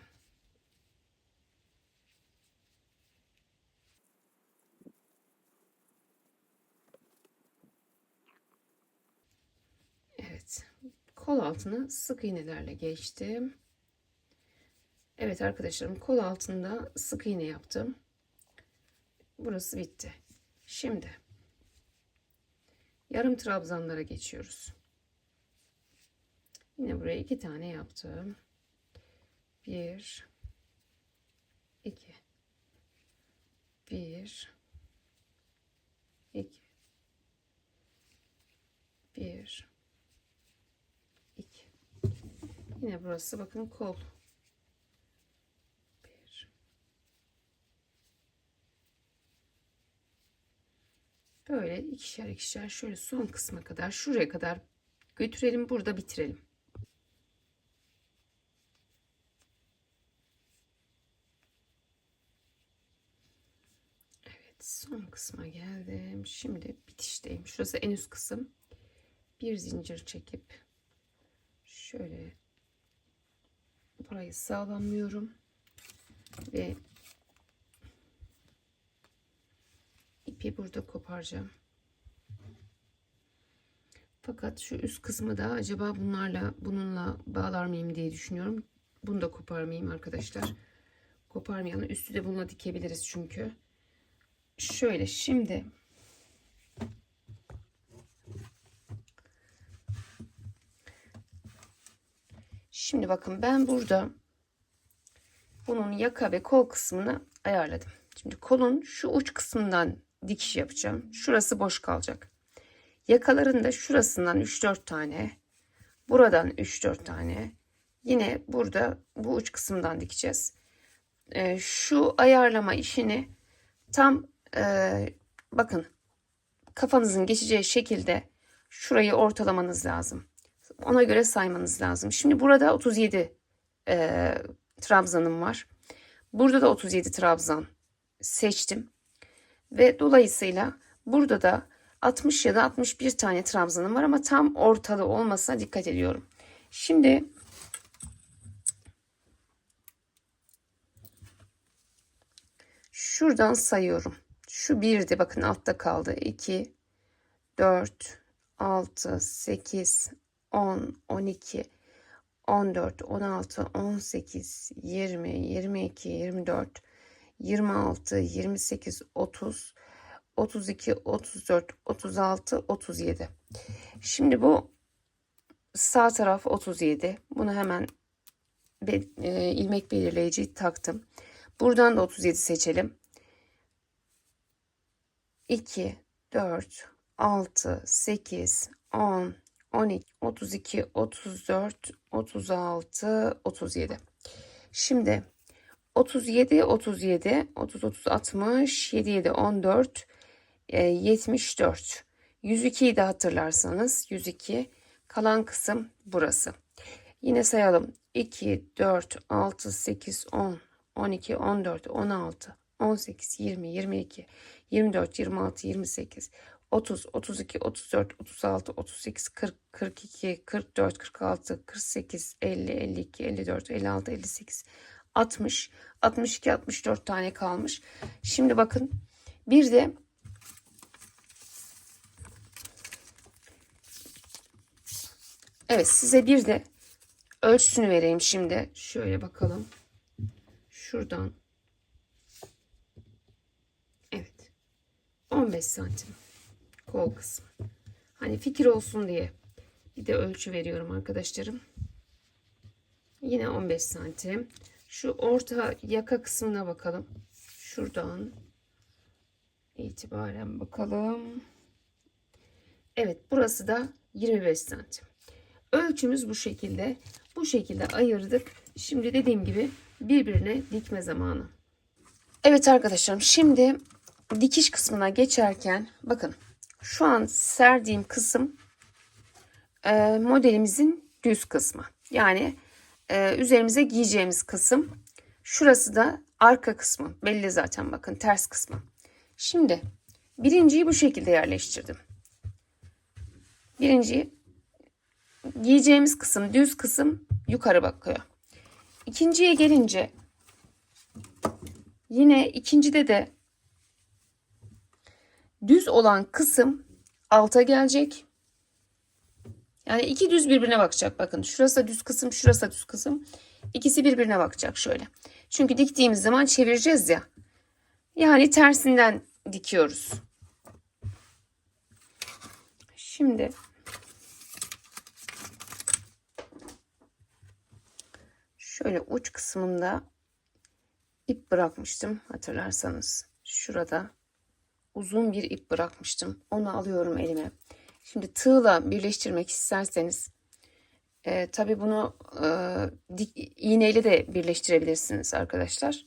Evet. Kol altına sık iğnelerle geçtim. Evet arkadaşlarım, kol altında sık iğne yaptım. Burası bitti. Şimdi yarım trabzanlara geçiyoruz. Yine buraya 2 tane yaptım. 1 2 1 2 1 2 Yine burası bakın kol. 1 Böyle ikişer ikişer şöyle son kısma kadar, şuraya kadar götürelim, burada bitirelim. Evet, son kısma geldim. Şimdi bitişteyim. Şurası en üst kısım. Bir zincir çekip şöyle burayı sağlamlıyorum ve ipi burada koparacağım. Fakat şu üst kısmı da acaba bununla bağlar mıyım diye düşünüyorum. Bunu da koparmayayım arkadaşlar. Koparmayalım. Üstü de bununla dikebiliriz çünkü. Şöyle şimdi bakın, ben burada bunun yaka ve kol kısmını ayarladım. Şimdi kolun şu uç kısmından dikiş yapacağım. Şurası boş kalacak. Yakaların da şurasından 3-4 tane, buradan 3-4 tane, yine burada bu uç kısımdan dikeceğiz. Şu ayarlama işini tam bakın, kafanızın geçeceği şekilde şurayı ortalamanız lazım. Ona göre saymanız lazım. Şimdi burada 37 trabzanım var. Burada da 37 trabzan seçtim. Ve dolayısıyla burada da 60 ya da 61 tane trabzanım var ama tam ortalı olmasına dikkat ediyorum. Şimdi şuradan sayıyorum. Şu birdi, bakın altta kaldı. 2, 4, 6, 8, 10, 12, 14, 16, 18, 20, 22, 24, 26, 28, 30, 32, 34, 36, 37. Şimdi bu sağ taraf 37. Bunu hemen ilmek belirleyici taktım. Buradan da 37 seçelim. 2, 4, 6, 8, 10, 12, 32, 34, 36, 37. Şimdi 37, 37, 30, 30, 60, 7, 7, 14, 74. 102'yi de hatırlarsanız 102. Kalan kısım burası. Yine sayalım. 2, 4, 6, 8, 10, 12, 14, 16, 18, 20, 22, 24, 26, 28, 30, 32, 34, 36, 38, 40, 42, 44, 46, 48, 50, 52, 54, 56, 58, 60, 62, 64 tane kalmış. Şimdi bakın, bir de evet, size bir de ölçüsünü vereyim şimdi. Şöyle bakalım. Şuradan. Evet. 15 santim. Kol kısmı. Hani fikir olsun diye bir de ölçü veriyorum arkadaşlarım. Yine 15 santim. Şu orta yaka kısmına bakalım. Şuradan itibaren bakalım. Evet, burası da 25 santim. Ölçümüz bu şekilde. Bu şekilde ayırdık. Şimdi dediğim gibi birbirine dikme zamanı. Evet arkadaşlarım, şimdi dikiş kısmına geçerken bakın, şu an serdiğim kısım modelimizin düz kısmı. Yani üzerimize giyeceğimiz kısım. Şurası da arka kısmı. Belli zaten, bakın, ters kısmı. Şimdi birinciyi bu şekilde yerleştirdim. Birinciyi, giyeceğimiz kısım, düz kısım yukarı bakıyor. İkinciye gelince yine ikincide de düz olan kısım alta gelecek. Yani iki düz birbirine bakacak. Bakın, şurası da düz kısım, şurası da düz kısım. İkisi birbirine bakacak şöyle. Çünkü diktiğimiz zaman çevireceğiz ya. Yani tersinden dikiyoruz. Şimdi şöyle uç kısmında ip bırakmıştım, hatırlarsanız. Şurada uzun bir ip bırakmıştım. Onu alıyorum elime. Şimdi tığla birleştirmek isterseniz tabii bunu iğneyle de birleştirebilirsiniz arkadaşlar.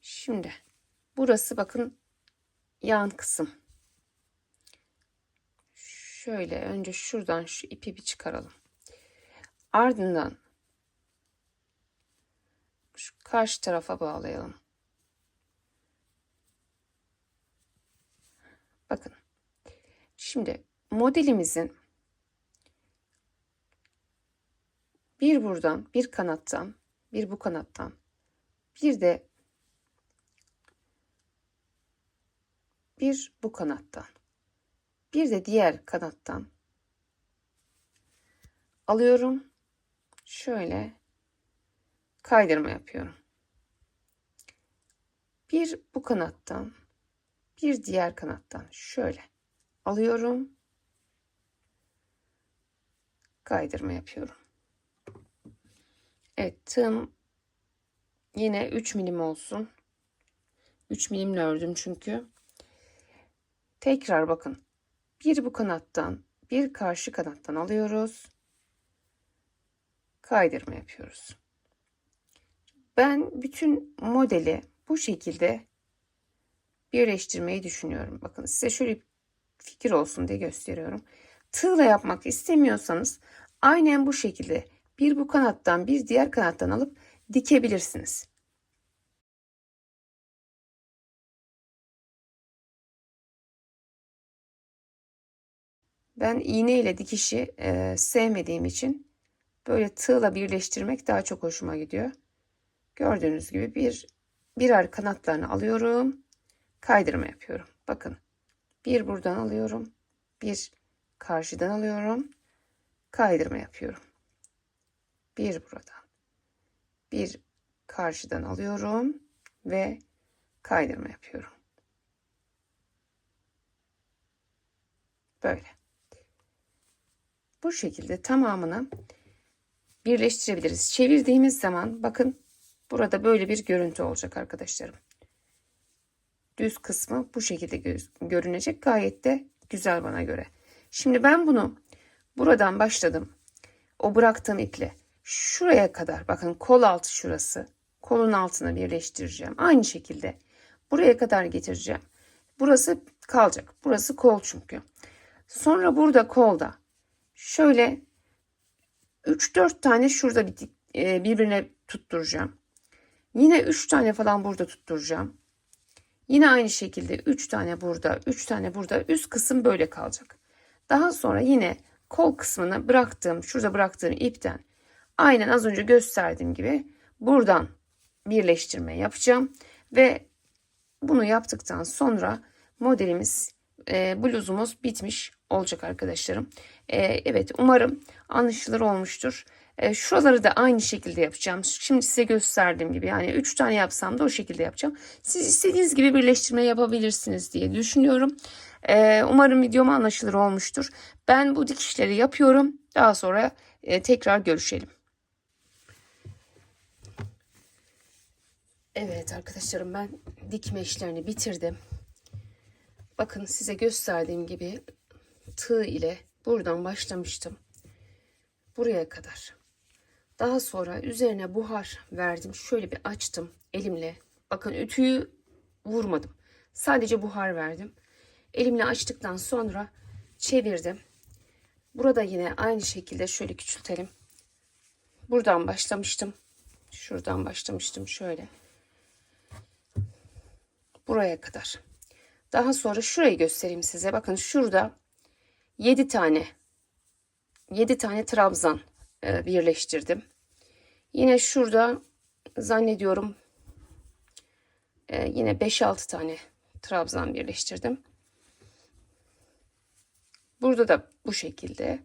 Şimdi burası bakın yan kısım. Şöyle önce şuradan şu ipi bir çıkaralım. Ardından şu karşı tarafa bağlayalım. Bakın. Şimdi modelimizin bir buradan, bir kanattan, bir bu kanattan, bir de bir bu kanattan, bir de diğer kanattan alıyorum. Şöyle kaydırma yapıyorum. Bir bu kanattan, bir diğer kanattan şöyle alıyorum. Kaydırma yapıyorum. Evet, tığım yine 3 milim olsun. 3 milimle ördüm çünkü. Tekrar bakın. Bir bu kanattan, bir karşı kanattan alıyoruz. Kaydırma yapıyoruz. Ben bütün modeli bu şekilde birleştirmeyi düşünüyorum. Bakın size şöyle fikir olsun diye gösteriyorum. Tığla yapmak istemiyorsanız aynen bu şekilde bir bu kanattan bir diğer kanattan alıp dikebilirsiniz. Ben iğne ile dikişi sevmediğim için böyle tığla birleştirmek daha çok hoşuma gidiyor. Gördüğünüz gibi birer kanatlarını alıyorum. Kaydırma yapıyorum. Bakın. Bir buradan alıyorum. Bir karşıdan alıyorum. Kaydırma yapıyorum. Bir buradan. Bir karşıdan alıyorum ve kaydırma yapıyorum. Böyle. Bu şekilde tamamını birleştirebiliriz. Çevirdiğimiz zaman bakın burada böyle bir görüntü olacak arkadaşlarım. Düz kısmı bu şekilde görünecek. Gayet de güzel bana göre. Şimdi ben bunu buradan başladım. O bıraktığım iple şuraya kadar, bakın kol altı şurası. Kolun altına birleştireceğim. Aynı şekilde buraya kadar getireceğim. Burası kalacak. Burası kol çünkü. Sonra burada kolda şöyle 3-4 tane şurada birbirine tutturacağım. Yine 3 tane falan burada tutturacağım. Yine aynı şekilde 3 tane burada, 3 tane burada. Üst kısım böyle kalacak. Daha sonra yine kol kısmını şurada bıraktığım ipten aynen az önce gösterdiğim gibi buradan birleştirme yapacağım. Ve bunu yaptıktan sonra modelimiz, bluzumuz bitmiş olacak arkadaşlarım. Evet, umarım anlaşılır olmuştur. Şuraları da aynı şekilde yapacağım. Şimdi size gösterdiğim gibi, yani 3 tane yapsam da o şekilde yapacağım. Siz istediğiniz gibi birleştirme yapabilirsiniz diye düşünüyorum. Umarım videom anlaşılır olmuştur. Ben bu dikişleri yapıyorum. Daha sonra tekrar görüşelim. Evet arkadaşlarım, ben dikme işlerini bitirdim. Bakın size gösterdiğim gibi tığ ile buradan başlamıştım. Buraya kadar. Daha sonra üzerine buhar verdim. Şöyle bir açtım elimle. Bakın ütüyü vurmadım. Sadece buhar verdim. Elimle açtıktan sonra çevirdim. Burada yine aynı şekilde şöyle küçültelim. Buradan başlamıştım. Şuradan başlamıştım şöyle. Buraya kadar. Daha sonra şurayı göstereyim size. Bakın şurada 7 tane trabzan birleştirdim. Yine şurada zannediyorum yine 5-6 tane trabzan birleştirdim. Burada da bu şekilde.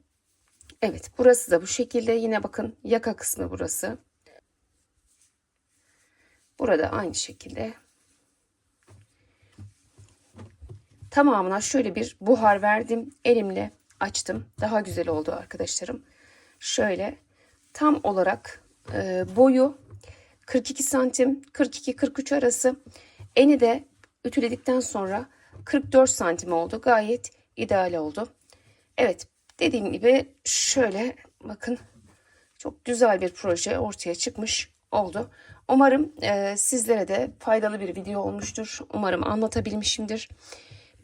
Evet, burası da bu şekilde. Yine bakın yaka kısmı burası. Burada aynı şekilde. Tamamına şöyle bir buhar verdim. Elimle açtım. Daha güzel oldu arkadaşlarım. Şöyle tam olarak boyu 42 santim, 42-43 arası. Eni de ütüledikten sonra 44 santim oldu. Gayet ideal oldu. Evet, dediğim gibi şöyle bakın, çok güzel bir proje ortaya çıkmış oldu. Umarım sizlere de faydalı bir video olmuştur. Umarım anlatabilmişimdir.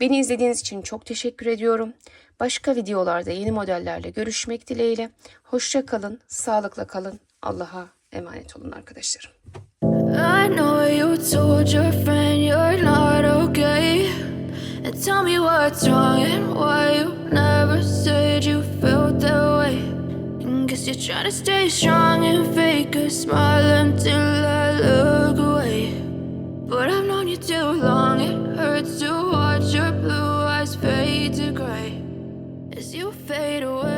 Beni izlediğiniz için çok teşekkür ediyorum. Başka videolarda yeni modellerle görüşmek dileğiyle. Hoşça kalın, sağlıkla kalın. Allah'a emanet olun arkadaşlarım. I know you told your friend you're not okay. And tell me what's wrong and why you never said you felt that way. And guess you're trying to stay strong and fake a smile until I look away. But I've known you too long, it hurts to watch your blue eyes fade to gray as you fade away.